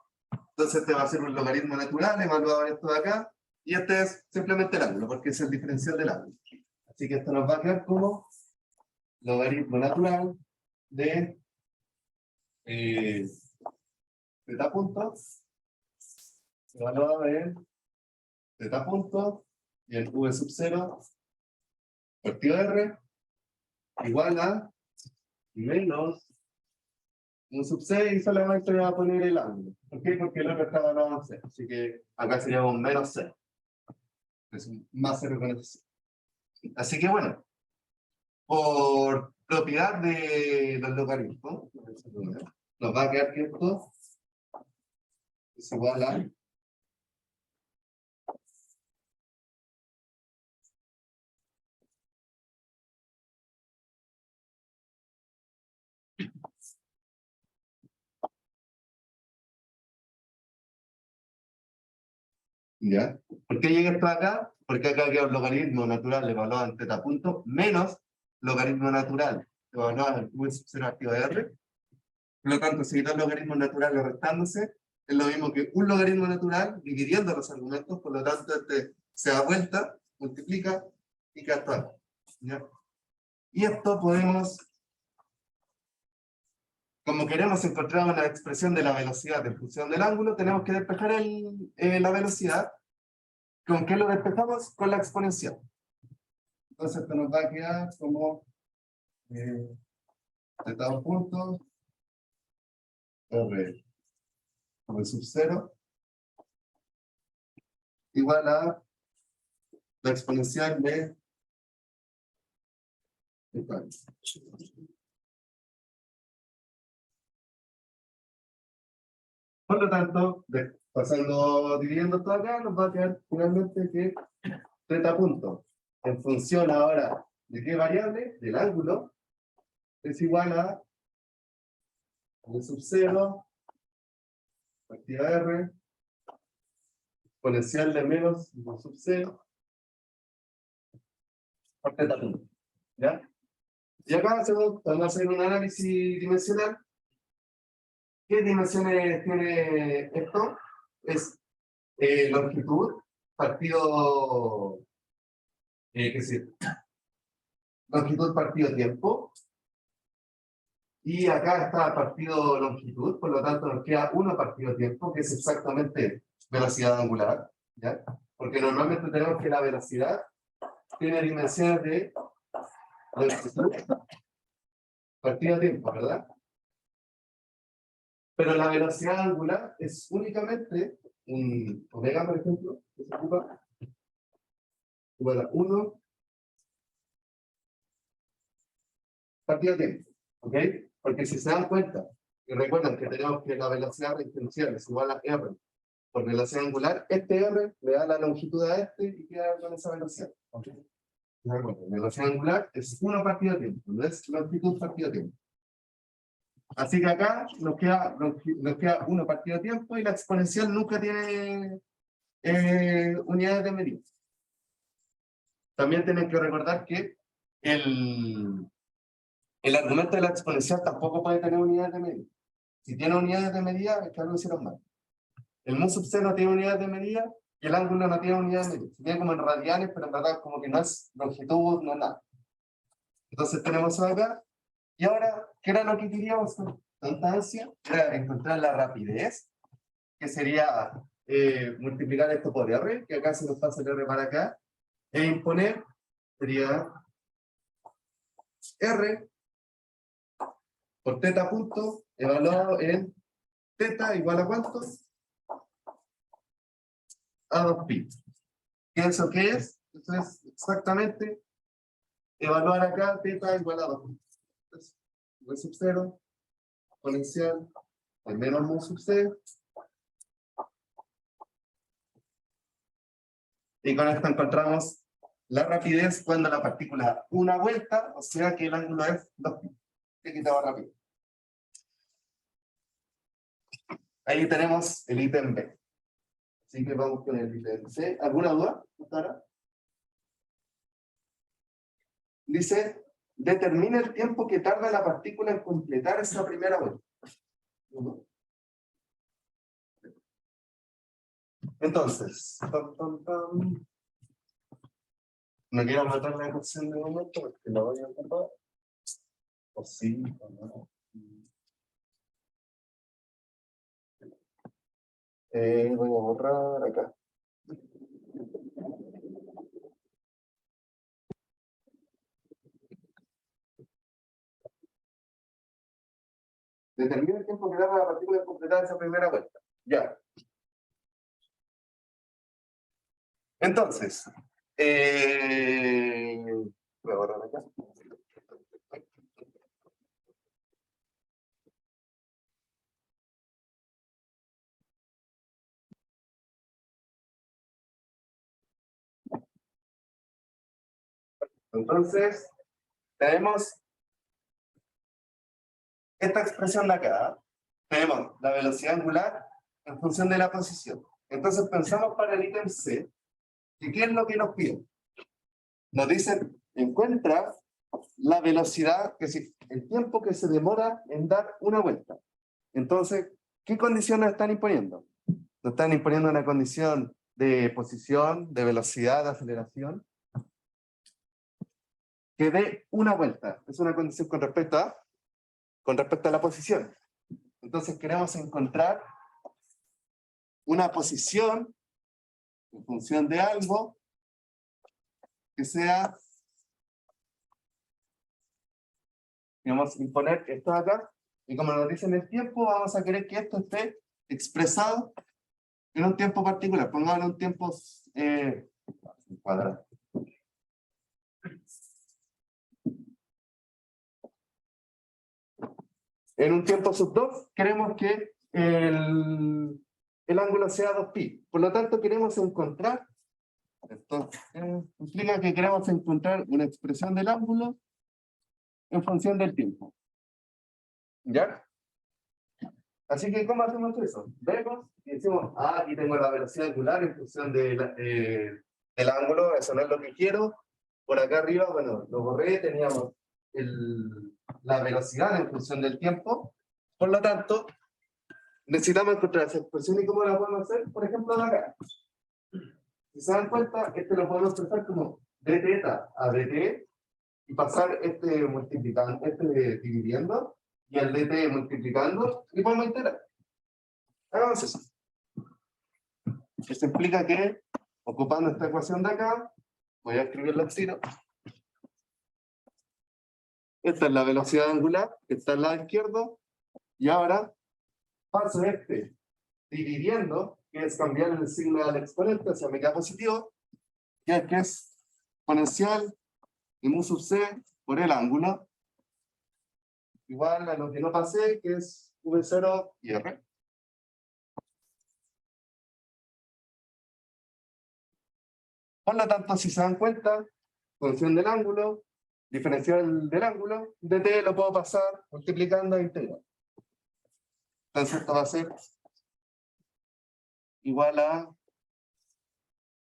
Entonces este va a ser un logaritmo natural evaluado en esto de acá. Y este es simplemente el ángulo, porque es el diferencial del ángulo. Así que esto nos va a quedar como logaritmo natural de teta punto evaluado en teta punto y el v sub 0 partido R igual a menos un sub 6 y solamente voy a poner el ángulo. ¿Por qué? Porque el otro está evaluado en 0. Así que acá sería un menos 0. Es un más 0 con este 0. Así que bueno, por propiedad de los logaritmos, nos va a quedar que esto es igual a ¿ya? ¿Por qué llega esto acá? Porque acá queda un logaritmo natural evaluado en teta punto menos logaritmo natural evaluado en v sub 0 activo de R. Por lo tanto, si dos logaritmos naturales restándose, es lo mismo que un logaritmo natural dividiendo los argumentos, por lo tanto, este se da vuelta, multiplica y queda esto acá. ¿Ya? Y esto podemos, como queremos encontrar una expresión de la velocidad en función del ángulo, tenemos que despejar la velocidad. ¿Con qué lo despejamos? Con la exponencial. Entonces esto nos va a quedar como teta 2 puntos R sub 0 igual a la exponencial de esta. Por lo tanto, dividiendo todo acá, nos va a quedar finalmente que teta punto en función ahora de qué variable, del ángulo, es igual a v sub 0 partida R exponencial de menos mu sub c por teta punto. ¿Ya? Y acá vamos a hacer un análisis dimensional. ¿Qué dimensiones tiene esto? Es longitud, partido, ¿qué sé? Longitud partido tiempo. Y acá está partido longitud, por lo tanto nos queda 1 partido tiempo, que es exactamente velocidad angular, ¿ya? Porque normalmente tenemos que la velocidad tiene dimensiones de longitud partido tiempo, ¿verdad? Pero la velocidad angular es únicamente un omega, por ejemplo, que se ocupa igual a 1 partido tiempo, ¿ok? Porque si se dan cuenta, y recuerdan que tenemos que la velocidad diferencial es igual a R por velocidad angular, este R le da la longitud a este y queda con esa velocidad, ¿ok? Velocidad angular es 1 partido tiempo, no es longitud partido tiempo. Así que acá nos queda 1 partido tiempo y la exponencial nunca tiene unidades de medida. También tienen que recordar que el argumento de la exponencial tampoco puede tener unidades de medida. Si tiene unidades de medida, es que algo hicieron mal. El mu sub c no tiene unidades de medida y el ángulo no tiene unidades de medida. Se tiene como en radianes, pero en verdad como que no es longitud, no es nada. Entonces tenemos eso acá. Y ahora, ¿qué era lo que queríamos con tanta ansia? Era encontrar la rapidez, que sería multiplicar esto por R, que acá se nos pasa el R para acá, e imponer, sería R por teta punto, evaluado en teta igual a ¿cuánto? A 2pi. ¿Qué es eso qué es? Eso es exactamente evaluar acá teta igual a 2pi. Entonces, v sub 0, exponencial, al menos mu sub c. Y con esto encontramos la rapidez cuando la partícula da una vuelta, o sea que el ángulo es 2pi. He quitado rápido. Ahí tenemos el ítem B. Así que vamos con el ítem C. ¿Alguna duda? Dice, determina el tiempo que tarda la partícula en completar esa primera vuelta. Entonces, no quiero matar la ecuación de momento porque la voy a ocupar. O sí, o no. Voy a borrar acá. Determina el tiempo que tarda la partícula en completar esa primera vuelta. Ya. Entonces, voy a borrar acá. Entonces, tenemos esta expresión de acá. Tenemos la velocidad angular en función de la posición. Entonces pensamos para el ítem C, que ¿qué es lo que nos pide? Nos dicen, encuentra la velocidad, es decir, el tiempo que se demora en dar una vuelta. Entonces, ¿qué condiciones están imponiendo? Nos están imponiendo una condición de posición, de velocidad, de aceleración, que dé una vuelta. Es una condición con respecto a la posición. Entonces queremos encontrar una posición en función de algo que sea, vamos a imponer esto acá, y como nos dicen el tiempo, vamos a querer que esto esté expresado en un tiempo particular. Pongámosle un tiempo cuadrado. En un tiempo sub 2 queremos que el ángulo sea 2pi. Por lo tanto, queremos encontrar, esto implica que queremos encontrar una expresión del ángulo en función del tiempo. ¿Ya? Así que, ¿cómo hacemos eso? Vemos y decimos, aquí tengo la velocidad angular en función del ángulo, eso no es lo que quiero. Por acá arriba, bueno, lo borré, teníamos la velocidad en función del tiempo. Por lo tanto, necesitamos encontrar esa expresión y cómo la podemos hacer, por ejemplo, de acá. Si se dan cuenta, lo podemos expresar como d θ a dt y pasar multiplicando, dividiendo y el dt multiplicando y podemos integrar. Hagamos eso. Esto implica que, ocupando esta ecuación de acá, voy a escribirla al tiro. Esta es la velocidad angular, que está al lado izquierdo, y ahora paso dividiendo, que es cambiar el signo del exponente, o sea, me queda positivo, que es exponencial de mu sub c por el ángulo, igual a lo que no pasé, que es v0 y r. Por lo tanto, si se dan cuenta, función del ángulo, diferencial del ángulo, dt lo puedo pasar multiplicando e integrando. Entonces esto va a ser igual a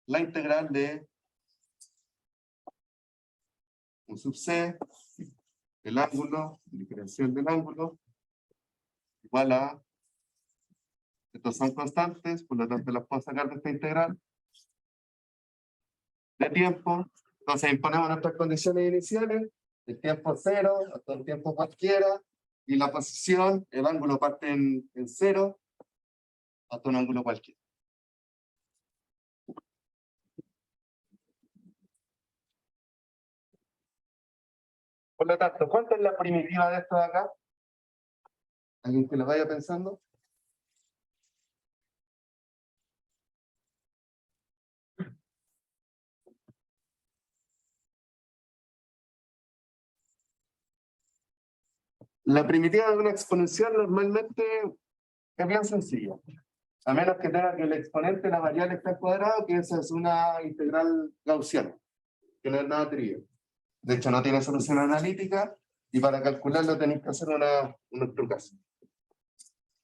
la integral de un sub c, el ángulo, diferencial del ángulo, igual a, estos son constantes, por lo tanto las puedo sacar de esta integral, de tiempo. Entonces imponemos nuestras condiciones iniciales, el tiempo 0 hasta un tiempo cualquiera, y la posición, el ángulo parte en 0 hasta un ángulo cualquiera. Por lo tanto, ¿cuánto es la primitiva de esto de acá? ¿Alguien que lo vaya pensando? La primitiva de una exponencial normalmente es bien sencilla. A menos que tenga que el exponente, la variable está al cuadrado, que esa es una integral gaussiana, que no es nada trivial. De hecho, no tiene solución analítica, y para calcularlo tenéis que hacer unos trucos.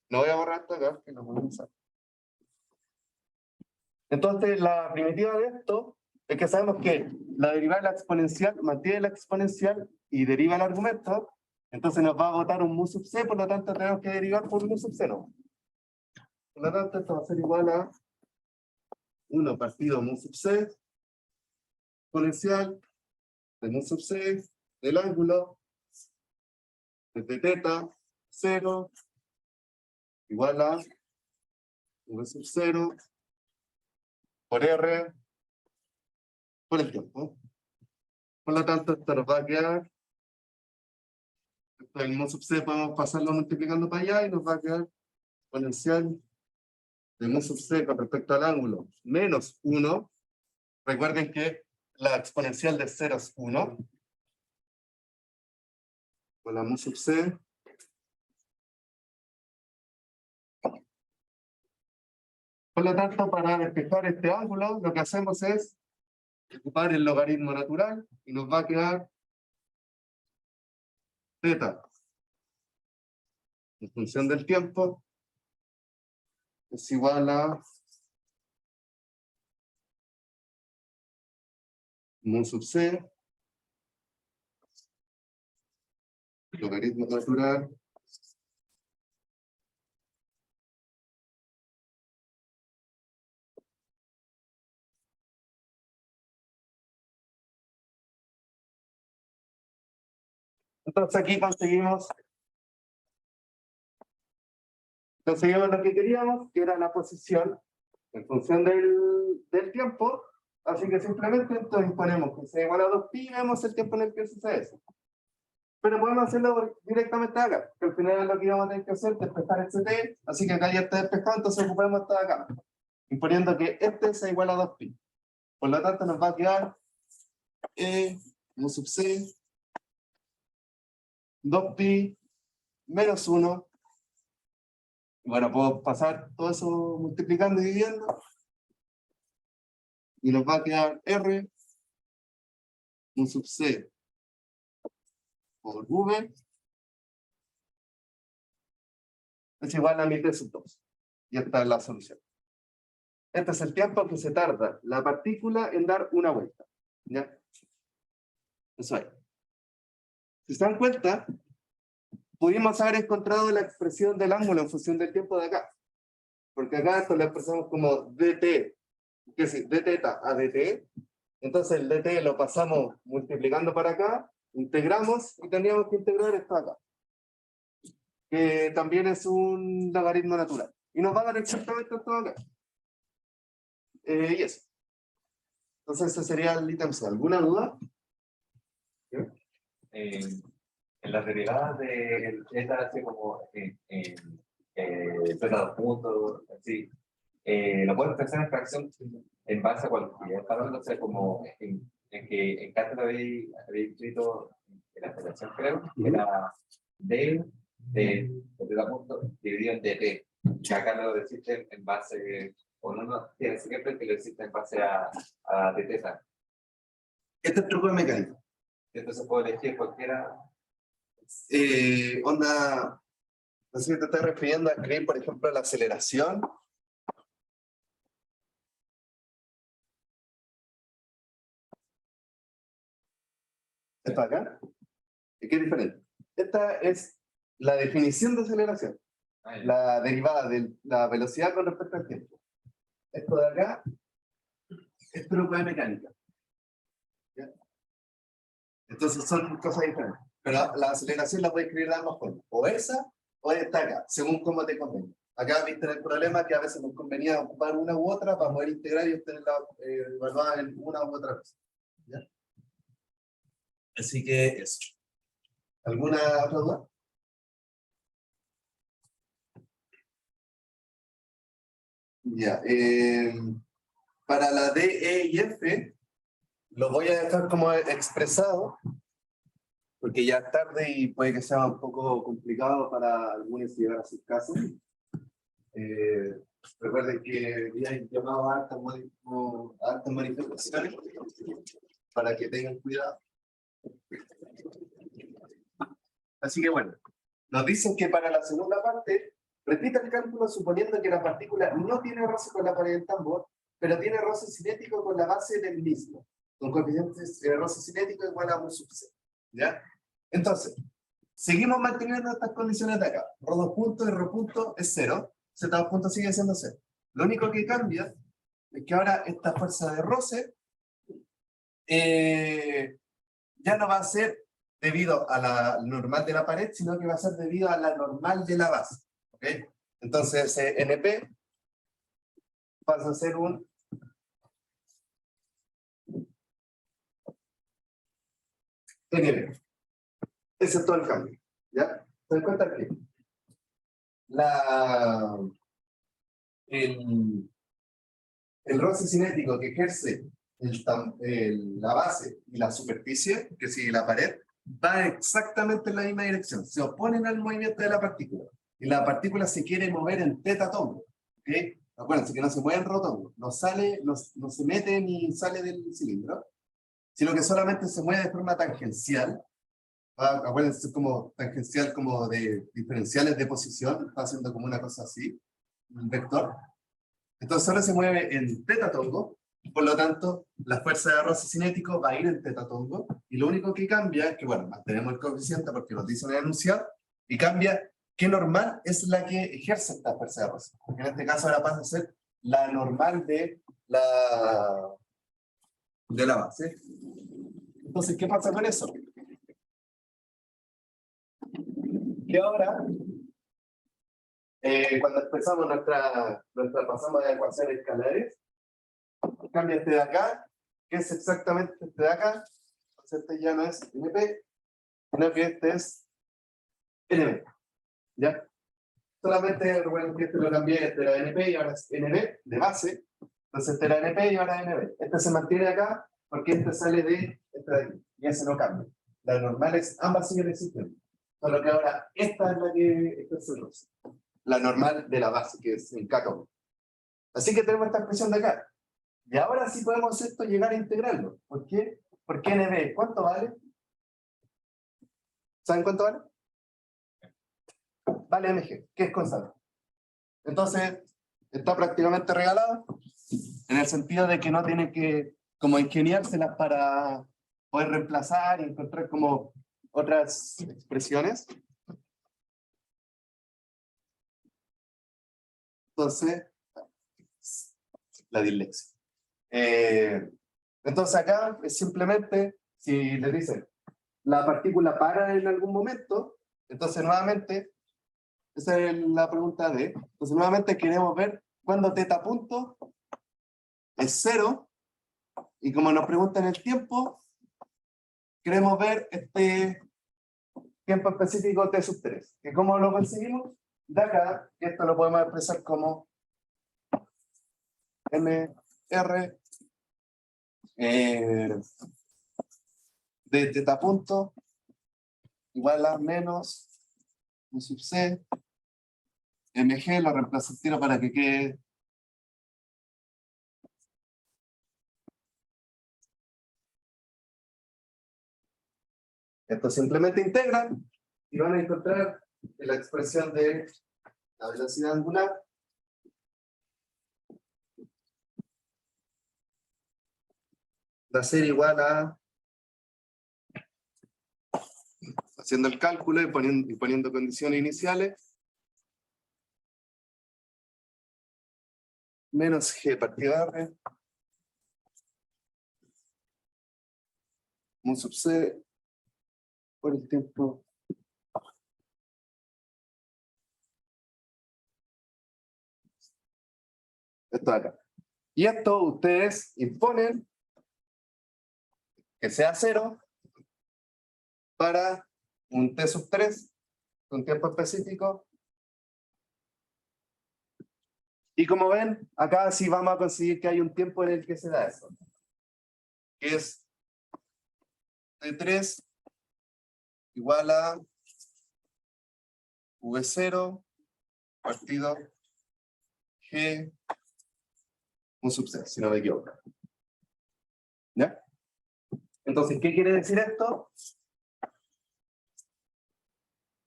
No voy a borrar esto acá, que lo podemos usar. Entonces, la primitiva de esto es que sabemos que la derivada de la exponencial mantiene la exponencial y deriva el argumento, entonces nos va a botar un mu sub c, por lo tanto tenemos que derivar por mu sub 0. Por lo tanto, esto va a ser igual a 1 partido mu sub c, exponencial de mu sub c, del ángulo, desde θ, 0, igual a v sub 0, por r, por el tiempo. Por lo tanto, esto nos va a quedar, el mu sub c podemos pasarlo multiplicando para allá y nos va a quedar exponencial de mu sub c con respecto al ángulo menos 1. Recuerden que la exponencial de 0 es 1. Con la mu sub c. Por lo tanto, para despejar este ángulo, lo que hacemos es ocupar el logaritmo natural y nos va a quedar θ en función del tiempo es igual a mu sub c, logaritmo natural entonces aquí conseguimos lo que queríamos, que era la posición en función del tiempo, así que simplemente entonces imponemos que sea igual a 2pi y vemos el tiempo en el que sucede eso. Pero podemos hacerlo directamente acá, que al final es lo que íbamos a tener que hacer, despejar este t, así que acá ya está despejado, entonces ocupamos esto de acá, imponiendo que este sea igual a 2pi. Por lo tanto nos va a quedar mu sub c, 2pi menos 1. Bueno, puedo pasar todo eso multiplicando y dividiendo. Y nos va a quedar R, un sub C por V, es igual a mi T sub 2. Y esta es la solución. Este es el tiempo que se tarda la partícula en dar una vuelta. ¿Ya? Eso es. Si se dan cuenta, pudimos haber encontrado la expresión del ángulo en función del tiempo de acá. Porque acá esto lo expresamos como dt, que es d teta a dt. Entonces el dt lo pasamos multiplicando para acá, integramos y tendríamos que integrar esto acá. Que también es un logaritmo natural. Y nos va a dar exactamente esto acá. Y eso. Entonces ese sería el ítem C. ¿Alguna duda? En las derivadas de θ, así como θ dos puntos, así, lo puedes pensar en fracción en base a cualquier. Está hablando, o sea, como en que en Cátedra había escrito en la federación, creo, que era d de θ punto dividido en dt. Que acá lo deciste en base, o no, tiene siempre que lo deciste en base a dθ. Este es truco de mecánica. Entonces puedo elegir cualquiera. Onda, no sé si te estás refiriendo a escribir, por ejemplo, la aceleración. ¿Esto acá? ¿Qué es diferente? Esta es la definición de aceleración. La derivada de la velocidad con respecto al tiempo. Esto de acá es truco de mecánica. ¿Ya? Entonces son cosas diferentes. Pero la aceleración la puedes escribir de ambas formas. O esa, o esta acá, según cómo te convenga. Acá viste el problema que a veces nos convenía ocupar una u otra para poder integrar y obtenerla evaluada en una u otra cosa. ¿Ya? Así que eso. ¿Alguna otra duda? Ya. Para la D, E y F, lo voy a dejar como expresado, porque ya es tarde y puede que sea un poco complicado para algunos llegar a sus casos. Recuerden que ya he llamado a altas manifestaciones para que tengan cuidado. Así que bueno, nos dicen que para la segunda parte, repita el cálculo suponiendo que la partícula no tiene roce con la pared del tambor, pero tiene roce cinético con la base del mismo, con coeficientes de roce cinético igual a 1 sub c. ¿Ya? Entonces, seguimos manteniendo estas condiciones de acá. Rho2 punto y Rho punto es 0, Z2 punto sigue siendo 0. Lo único que cambia es que ahora esta fuerza de roce ya no va a ser debido a la normal de la pared, sino que va a ser debido a la normal de la base. ¿Ok? Entonces, NP pasa a ser un NP. Ese es todo el cambio. ¿Ya? ¿Se dan cuenta que el roce cinético que ejerce la base y la superficie, que sigue la pared, va exactamente en la misma dirección, se oponen al movimiento de la partícula, y la partícula se quiere mover en teta tongo, ¿ok? Acuérdense que no se mueve en rotongo, no se mete ni sale del cilindro, sino que solamente se mueve de forma tangencial. Acuérdense, como tangencial como de diferenciales de posición, está haciendo como una cosa así, un vector. Entonces solo se mueve en teta tongo. Por lo tanto, la fuerza de roce cinético va a ir en teta tongo, y lo único que cambia es que, bueno, mantenemos el coeficiente porque nos dice en el enunciado, y cambia qué normal es la que ejerce esta fuerza de roce. Porque en este caso ahora pasa a ser la normal de la base. Entonces, ¿qué pasa con eso? Que ahora, cuando expresamos pasamos de ecuaciones escalares, cambia este de acá, que es exactamente este de acá. Entonces este ya no es NP, sino que este es NB. ¿Ya? Solamente recuerden que este lo cambié, este era NP y ahora es NB de base. Entonces este era NP y ahora es NB. Este se mantiene acá porque este sale de este de aquí. Y ese no cambia. Las normales ambas siguen existiendo. Solo que ahora esta es la que esta es el roce. La normal de la base, que es en K. Así que tenemos esta expresión de acá. Y ahora sí podemos esto llegar a integrarlo. ¿Por qué? Porque NB, ¿cuánto vale? ¿Saben cuánto vale? vale mg, que es constante. Entonces, está prácticamente regalado, en el sentido de que no tiene que como ingeniárselas para poder reemplazar y encontrar como otras expresiones. Entonces, la dislexia. Entonces acá es simplemente, si le dicen, la partícula para en algún momento, entonces nuevamente, esa es la pregunta D, entonces nuevamente queremos ver cuándo teta punto es 0, y como nos preguntan el tiempo, queremos ver este tiempo específico t sub 3. ¿Y cómo lo conseguimos? De acá, esto lo podemos expresar como mr de teta punto igual a menos u sub c mg, lo reemplazo el tiro para que quede esto. Simplemente integran y van a encontrar la expresión de la velocidad angular va a ser igual a, haciendo el cálculo y poniendo condiciones iniciales, menos g partido r mu sub c por el tiempo esto de acá. Y esto ustedes imponen que sea 0 para un t sub 3 con tiempo específico. Y como ven, acá sí vamos a conseguir que hay un tiempo en el que se da eso, que es t3 igual a v0 partido g un sub c, si no me equivoco. ¿Ya? Entonces, ¿qué quiere decir esto?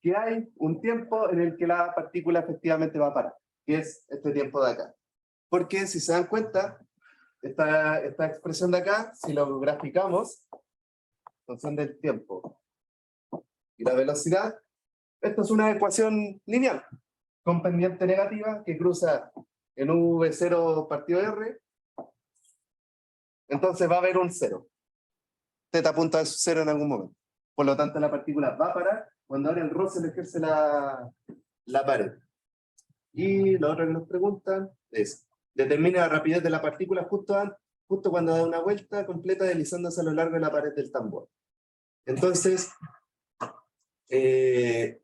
Que hay un tiempo en el que la partícula efectivamente va a parar, que es este tiempo de acá. Porque si se dan cuenta, esta expresión de acá, si lo graficamos, función del tiempo y la velocidad, esto es una ecuación lineal, con pendiente negativa que cruza en v0 partido r, entonces va a haber un 0. Teta punto es 0 en algún momento. Por lo tanto, la partícula va a parar cuando ahora el roce le ejerce la pared. Y lo otro que nos preguntan es, determina la rapidez de la partícula justo cuando da una vuelta completa deslizándose a lo largo de la pared del tambor. Entonces, ese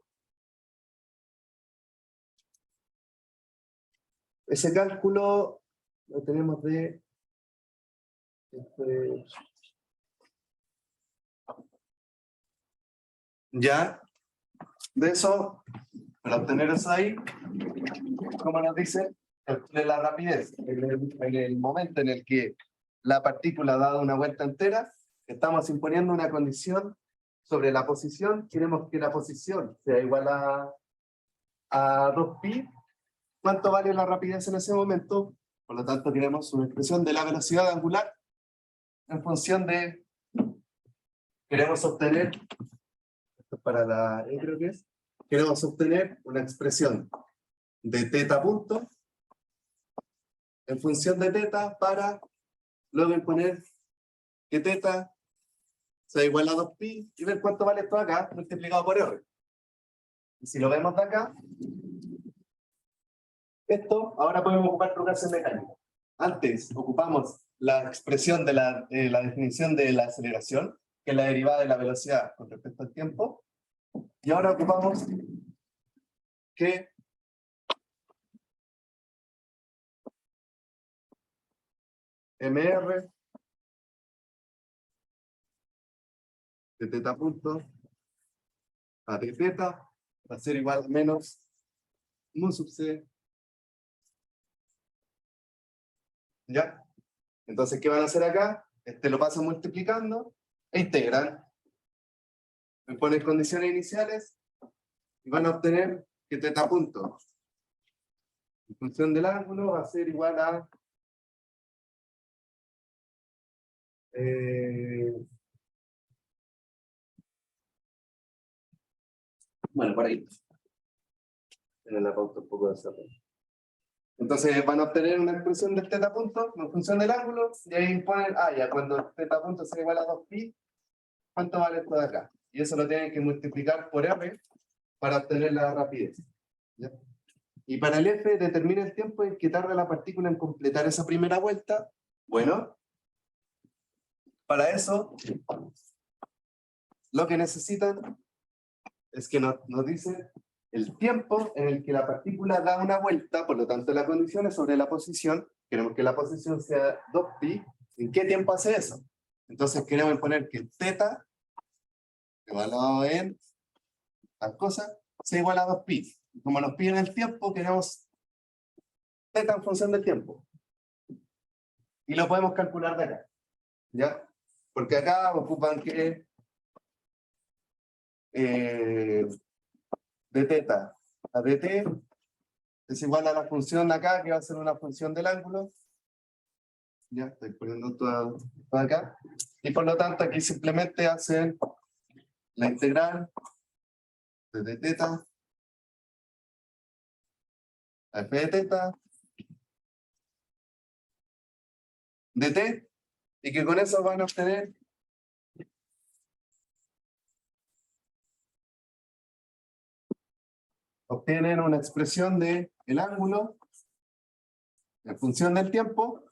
cálculo lo tenemos de... ya, de eso, para obtener eso ahí, como nos dice, calcule la rapidez. En el momento en el que la partícula ha dado una vuelta entera, estamos imponiendo una condición sobre la posición. Queremos que la posición sea igual a 2pi. ¿Cuánto vale la rapidez en ese momento? Por lo tanto, queremos una expresión de la velocidad angular en función de... Queremos obtener... Esto es para la E, creo que es. Queremos obtener una expresión de teta punto en función de teta para luego imponer que teta sea igual a 2pi y ver cuánto vale esto acá multiplicado por r. Y si lo vemos de acá, esto ahora podemos ocupar programación mecánica. Antes ocupamos la expresión de la definición de la aceleración, que es la derivada de la velocidad con respecto al tiempo, y ahora ocupamos que mr de teta punto a de teta va a ser igual a menos mu sub c. ¿Ya? Entonces, ¿qué van a hacer acá? Lo pasan multiplicando e integran. Me ponen condiciones iniciales y van a obtener que teta punto en función del ángulo va a ser igual a bueno, por ahí. En la pauta un poco de desarrollo. Entonces van a obtener una expresión del teta punto en función del ángulo, y ahí ponen, ya cuando teta punto sea igual a 2pi, ¿cuánto vale esto de acá? Y eso lo tienen que multiplicar por r para obtener la rapidez. ¿Ya? Y para el f determina el tiempo en que tarda la partícula en completar esa primera vuelta. Bueno, para eso, lo que necesitan es que nos dice el tiempo en el que la partícula da una vuelta, por lo tanto la condición es sobre la posición, queremos que la posición sea 2pi, ¿en qué tiempo hace eso? Entonces queremos poner que teta, evaluado en tal cosa, sea igual a 2pi. Como nos piden el tiempo, queremos teta en función del tiempo. Y lo podemos calcular de acá. ¿Ya? Porque acá ocupan que de teta a dt es igual a la función de acá, que va a ser una función del ángulo. Ya estoy poniendo todo acá. Y por lo tanto aquí simplemente hacen la integral de teta a f de teta dt, y que con eso van a obtener obtienen una expresión de el ángulo en función del tiempo.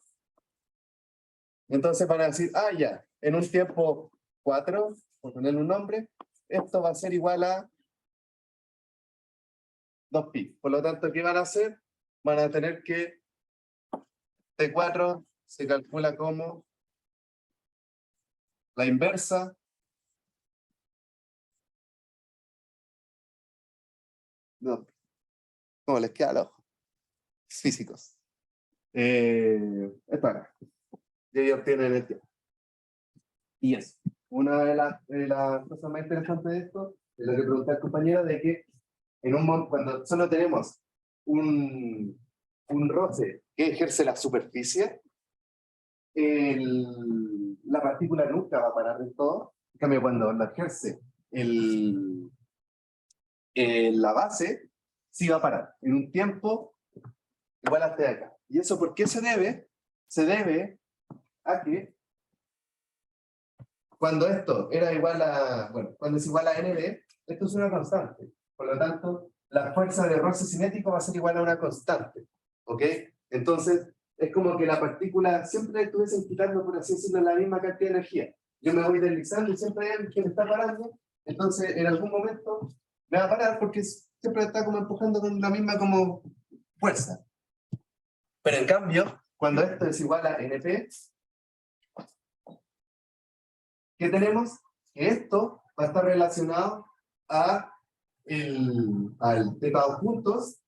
Entonces van a decir, ya, en un tiempo 4, por ponerle un nombre, esto va a ser igual a 2pi. Por lo tanto, ¿qué van a hacer? Van a tener que T4 se calcula como la inversa no, ¿cómo les queda a los físicos? Esto acá. Y ahí obtienen el tiempo. Y eso. Una de las cosas más interesantes de esto es lo que preguntaba el compañero, de que en cuando solo tenemos un roce que ejerce la superficie, la partícula nunca va a parar del todo. En cambio, cuando la ejerce la base, sí va a parar en un tiempo igual a este de acá. ¿Y eso por qué se debe? Se debe a que cuando esto era igual a, bueno, cuando es igual a NB, esto es una constante. Por lo tanto, la fuerza de roce cinético va a ser igual a una constante. ¿Ok? Entonces, es como que la partícula siempre estuviese quitando, por así decirlo, la misma cantidad de energía. Yo me voy deslizando y siempre hay alguien que me está parando, entonces en algún momento me va a parar porque siempre está como empujando con la misma como fuerza. Pero en cambio, cuando esto es igual a NP, ¿qué tenemos? Que esto va a estar relacionado al teta 2 puntos,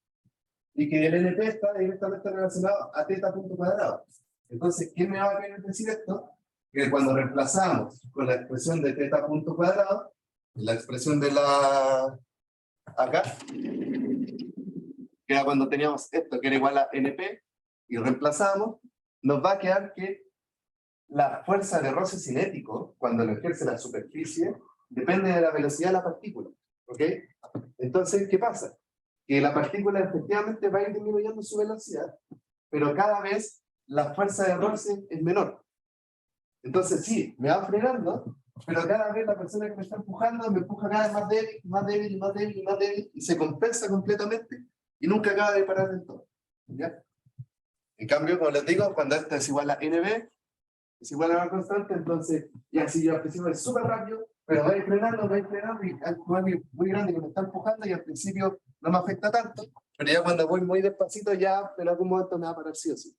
y que el NP está directamente relacionado a teta punto cuadrado. Entonces, ¿qué me va a querer decir esto? Que cuando reemplazamos con la expresión de teta punto cuadrado, la expresión de la acá, que era cuando teníamos esto, que era igual a NP, y reemplazamos, nos va a quedar que la fuerza de roce cinético, cuando lo ejerce la superficie, depende de la velocidad de la partícula. ¿Ok? Entonces, ¿qué pasa? Que la partícula efectivamente va a ir disminuyendo su velocidad, pero cada vez la fuerza de roce es menor. Entonces, sí, me va frenando, pero cada vez la persona que me está empujando me empuja cada vez más débil, más débil, más débil, más débil, y se compensa completamente y nunca acaba de parar del todo. ¿Ya? En cambio, como les digo, cuando esto es igual a NB, es igual a una constante, entonces, ya si yo al principio es súper rápido, pero voy frenando, y algo muy grande que me está empujando y al principio no me afecta tanto, pero ya cuando voy muy despacito ya en algún momento me va a parar sí o sí,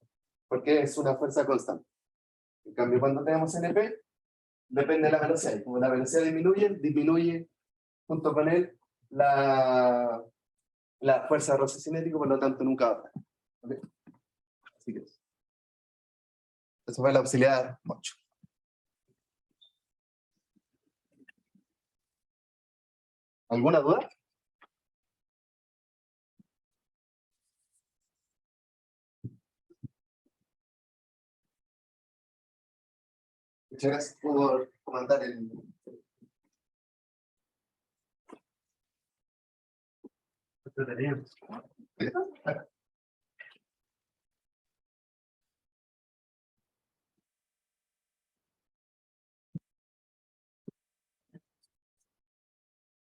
porque es una fuerza constante. En cambio, cuando tenemos NP, depende de la velocidad, y como la velocidad disminuye junto con él la fuerza de roce cinético, por lo tanto nunca va a parar. ¿Okay? Así que eso fue la auxiliar 8. ¿Alguna duda? Muchas gracias por comentar el... Entretenido.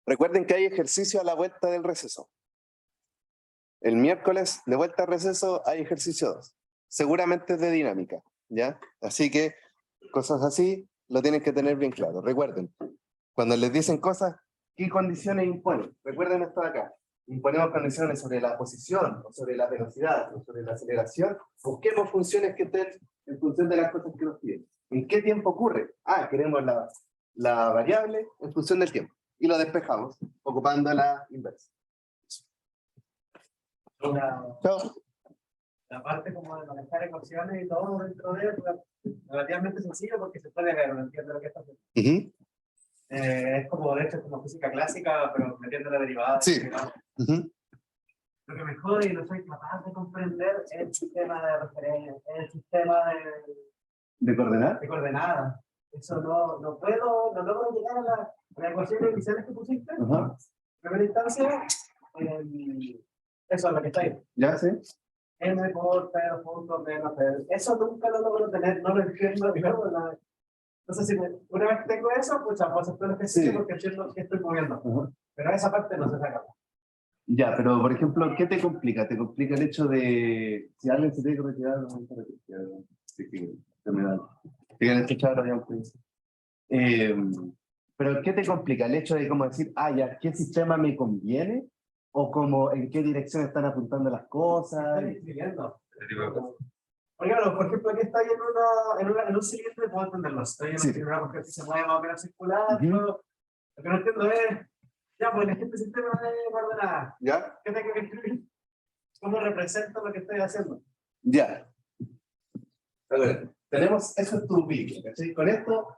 Recuerden que hay ejercicio a la vuelta del receso. El miércoles, de vuelta al receso, hay ejercicio 2. Seguramente es de dinámica, ¿ya? Así que cosas así lo tienen que tener bien claro. Recuerden, cuando les dicen cosas, ¿qué condiciones imponen? Recuerden esto de acá. Imponemos condiciones sobre la posición, o sobre la velocidad, o sobre la aceleración. Busquemos funciones que estén en función de las cosas que nos piden. ¿En qué tiempo ocurre? Queremos la variable en función del tiempo. Y lo despejamos, ocupando la inversa. Chao. La parte como de manejar ecuaciones y todo dentro de él, relativamente sencillo porque se puede ver, no entiendo lo que está haciendo. Es como, de hecho, como física clásica, pero metiendo la derivada. Sí. Lo que me jode y no soy capaz de comprender es el sistema de referencia, el sistema ¿De coordenadas? de coordenadas. Eso no puedo, no logro llegar a las ecuaciones iniciales que pusiste. En primera instancia, eso es lo que está ahí. ¿Ya? ¿Sí? M por P punto menos P. Eso nunca lo logro tener, no lo entiendo. Digamos, entonces, si una vez que tengo eso, pues puedo hacer todo el ejercicio porque entiendo que estoy moviendo. Pero esa parte no se saca. Ya, pero por ejemplo, ¿qué te complica? ¿Te complica el hecho de si alguien se tiene que retirar? Pero ¿qué te complica? ¿El hecho de como decir, ya, ¿qué sistema me conviene? ¿O como en qué dirección están apuntando las cosas? Estoy escribiendo. Ese tipo de cosas. Por ejemplo, aquí estoy en un cilindro y puedo entenderlo. Estoy en una cuestión que se mueve más o menos circular. Lo que no entiendo es, ya, pues elegí este sistema de coordenadas. ¿Ya? ¿Qué tengo que escribir? ¿Cómo represento lo que estoy haciendo? Ya. A ver, tenemos, eso es tu pico, ¿cachai? Con esto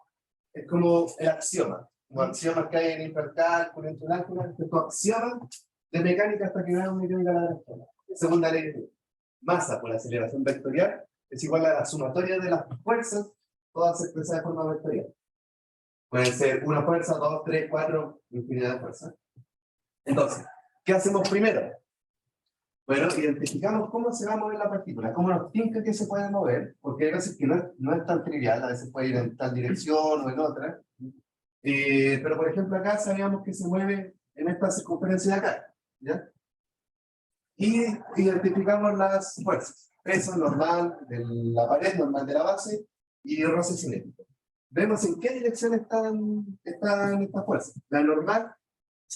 es como el axioma. Como axiomas que hay en hipercálculo, en álgebra, es tu axioma de mecánica hasta que veamos mecánica de la electrona. Segunda ley de masa por aceleración vectorial es igual a la sumatoria de las fuerzas, todas expresadas de forma vectorial. Pueden ser una fuerza, 2, 3, 4, infinidad de fuerzas. Entonces, ¿qué hacemos primero? Bueno, identificamos cómo se va a mover la partícula, cómo nos tinca que se puede mover, porque hay veces que no es tan trivial, a veces puede ir en tal dirección o en otra. Pero por ejemplo acá sabíamos que se mueve en esta circunferencia de acá, ¿ya? Y identificamos las fuerzas, peso normal de la pared, normal de la base, y roce cinético. Vemos en qué dirección están estas fuerzas. La normal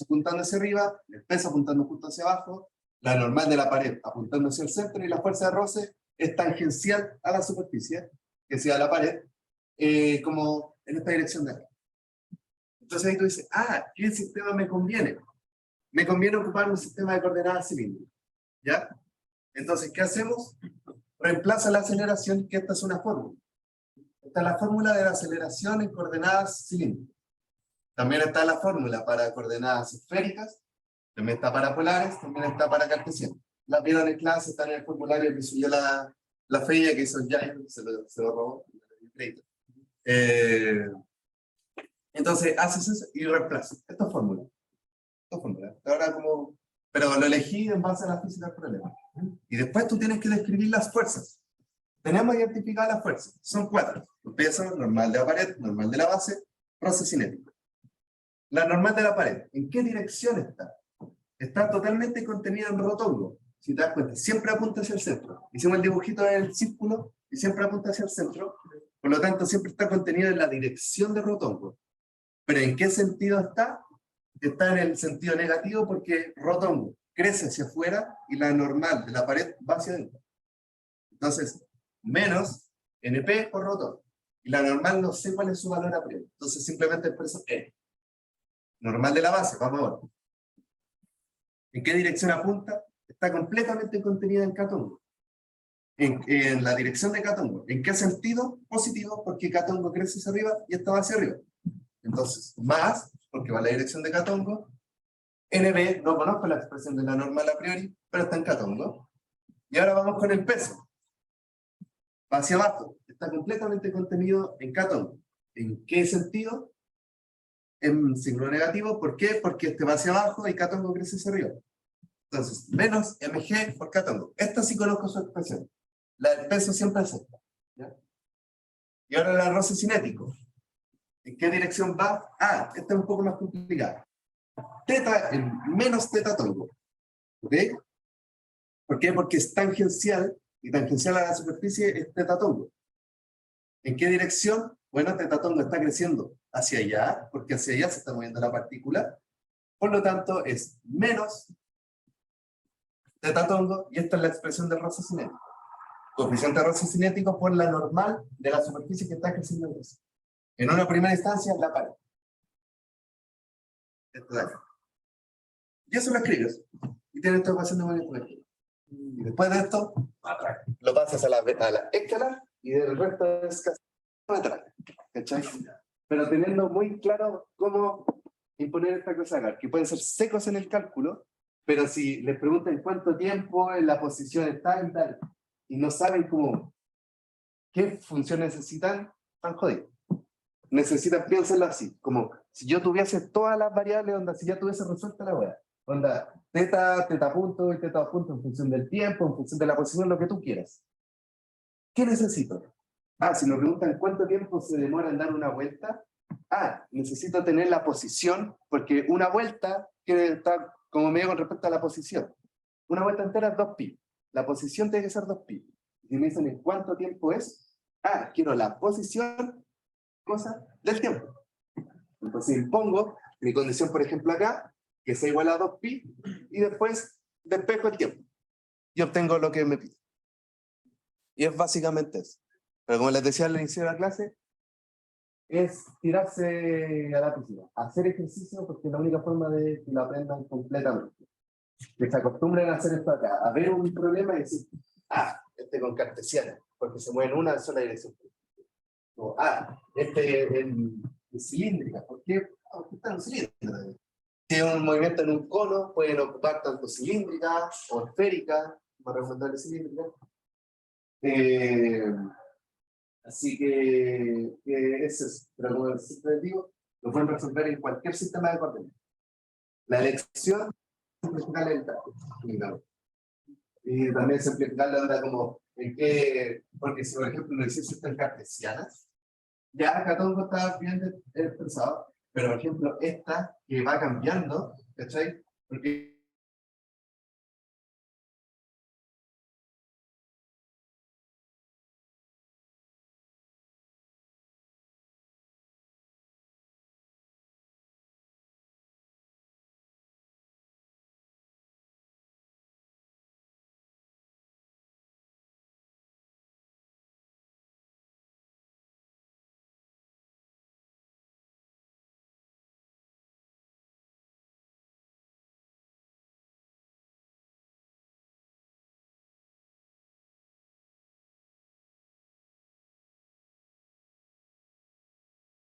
apuntando hacia arriba, el peso apuntando justo hacia abajo, la normal de la pared apuntando hacia el centro, y la fuerza de roce es tangencial a la superficie, que sea la pared, como en esta dirección de acá. Entonces ahí tú dices, ¿qué sistema me conviene? Me conviene ocupar un sistema de coordenadas cilíndricas, ¿ya? Entonces, ¿qué hacemos? Reemplaza la aceleración, que esta es una fórmula. Esta es la fórmula de la aceleración en coordenadas cilíndricas. También está la fórmula para coordenadas esféricas, también está para polares, también está para cartesianas. La vieron en clase, están en el formulario que subió la feria que hizo Jair, se lo robó. Entonces, haces eso y reemplazas. Esta es fórmula. Ahora como... Pero lo elegí en base a la física del problema. Y después tú tienes que describir las fuerzas. Tenemos identificadas las fuerzas. Son 4. El peso, normal de la pared, normal de la base, roce cinético. La normal de la pared, ¿en qué dirección está? Está totalmente contenida en rotongo. Si te das cuenta, siempre apunta hacia el centro. Hicimos el dibujito del círculo y siempre apunta hacia el centro. Por lo tanto, siempre está contenido en la dirección de rotongo. ¿Pero en qué sentido está? Está en el sentido negativo porque rotongo crece hacia afuera y la normal de la pared va hacia adentro. Entonces, menos NP por rotongo. Y la normal no sé cuál es su valor a priori. Entonces simplemente expreso E. Normal de la base, vamos a ver. ¿En qué dirección apunta? Está completamente contenida en catongo. En la dirección de catongo. ¿En qué sentido? Positivo, porque catongo crece hacia arriba y esta va hacia arriba. Entonces, más, porque va en la dirección de catongo. NB, no conozco la expresión de la normal a priori, pero está en catongo. Y ahora vamos con el peso. Va hacia abajo, está completamente contenido en catongo. ¿En qué sentido? En signo negativo. ¿Por qué? Porque este va hacia abajo y Catongo crece hacia arriba. Entonces, menos mg por Catongo. Esta sí conozco su expresión. La del peso siempre es esta. ¿Ya? Y ahora el arroz cinético. ¿En qué dirección va? Ah, esta es un poco más complicada. Teta, menos teta tongo. ¿Ok? ¿Por qué? Porque es tangencial, y tangencial a la superficie es teta tongo. ¿En qué dirección? Bueno, teta tongo está creciendo hacia allá, porque hacia allá se está moviendo la partícula. Por lo tanto, es menos teta tongo, y esta es la expresión del roce cinético. Coeficiente de roce cinético por la normal de la superficie que está creciendo en eso. En una primera instancia, la pared. Esto de acá. Y eso lo escribes. Y tienes esta ecuación de movimiento vectorial. Y después de esto, lo pasas a la escalar y del resto es casi atrás. ¿Cachai? Pero teniendo muy claro cómo imponer esta cosa acá, que pueden ser secos en el cálculo, pero si les preguntan cuánto tiempo en la posición está y tal, y no saben cómo, qué función necesitan, están jodidos. Necesitan, piénsenlo así, como si yo tuviese todas las variables, onda, si ya tuviese resuelta la wea, onda, teta punto y teta punto en función del tiempo, en función de la posición, lo que tú quieras. ¿Qué necesito? Ah, si me preguntan cuánto tiempo se demora en dar una vuelta, necesito tener la posición, porque una vuelta quiere estar como medio con respecto a la posición. Una vuelta entera es 2pi. La posición tiene que ser 2pi. Y me dicen, ¿en cuánto tiempo es? Quiero la posición, cosa del tiempo. Entonces impongo mi condición, por ejemplo, acá, que sea igual a 2pi, y después despejo el tiempo. Y obtengo lo que me pide. Y es básicamente eso. Pero como les decía al inicio de la clase, es tirarse a la piscina, hacer ejercicio, porque es la única forma de que lo aprendan completamente. Que se acostumbren a hacer esto acá, a ver un problema y decir, con cartesiana, porque se mueve en una sola dirección. O, este en cilíndrica, ¿por qué? Porque está en cilíndrica. Tiene un movimiento en un cono, pueden ocupar tanto cilíndrica o esférica, más recomendable cilíndrica. Así que eso es, pero como siempre les digo, lo pueden resolver en cualquier sistema de coordenadas. La elección es simplificar el tráfico. Y también simplificar la onda como en qué, porque si por ejemplo no existen en cartesianas, ya acá todo está bien expresado, pero por ejemplo esta que va cambiando, ¿cachai? Porque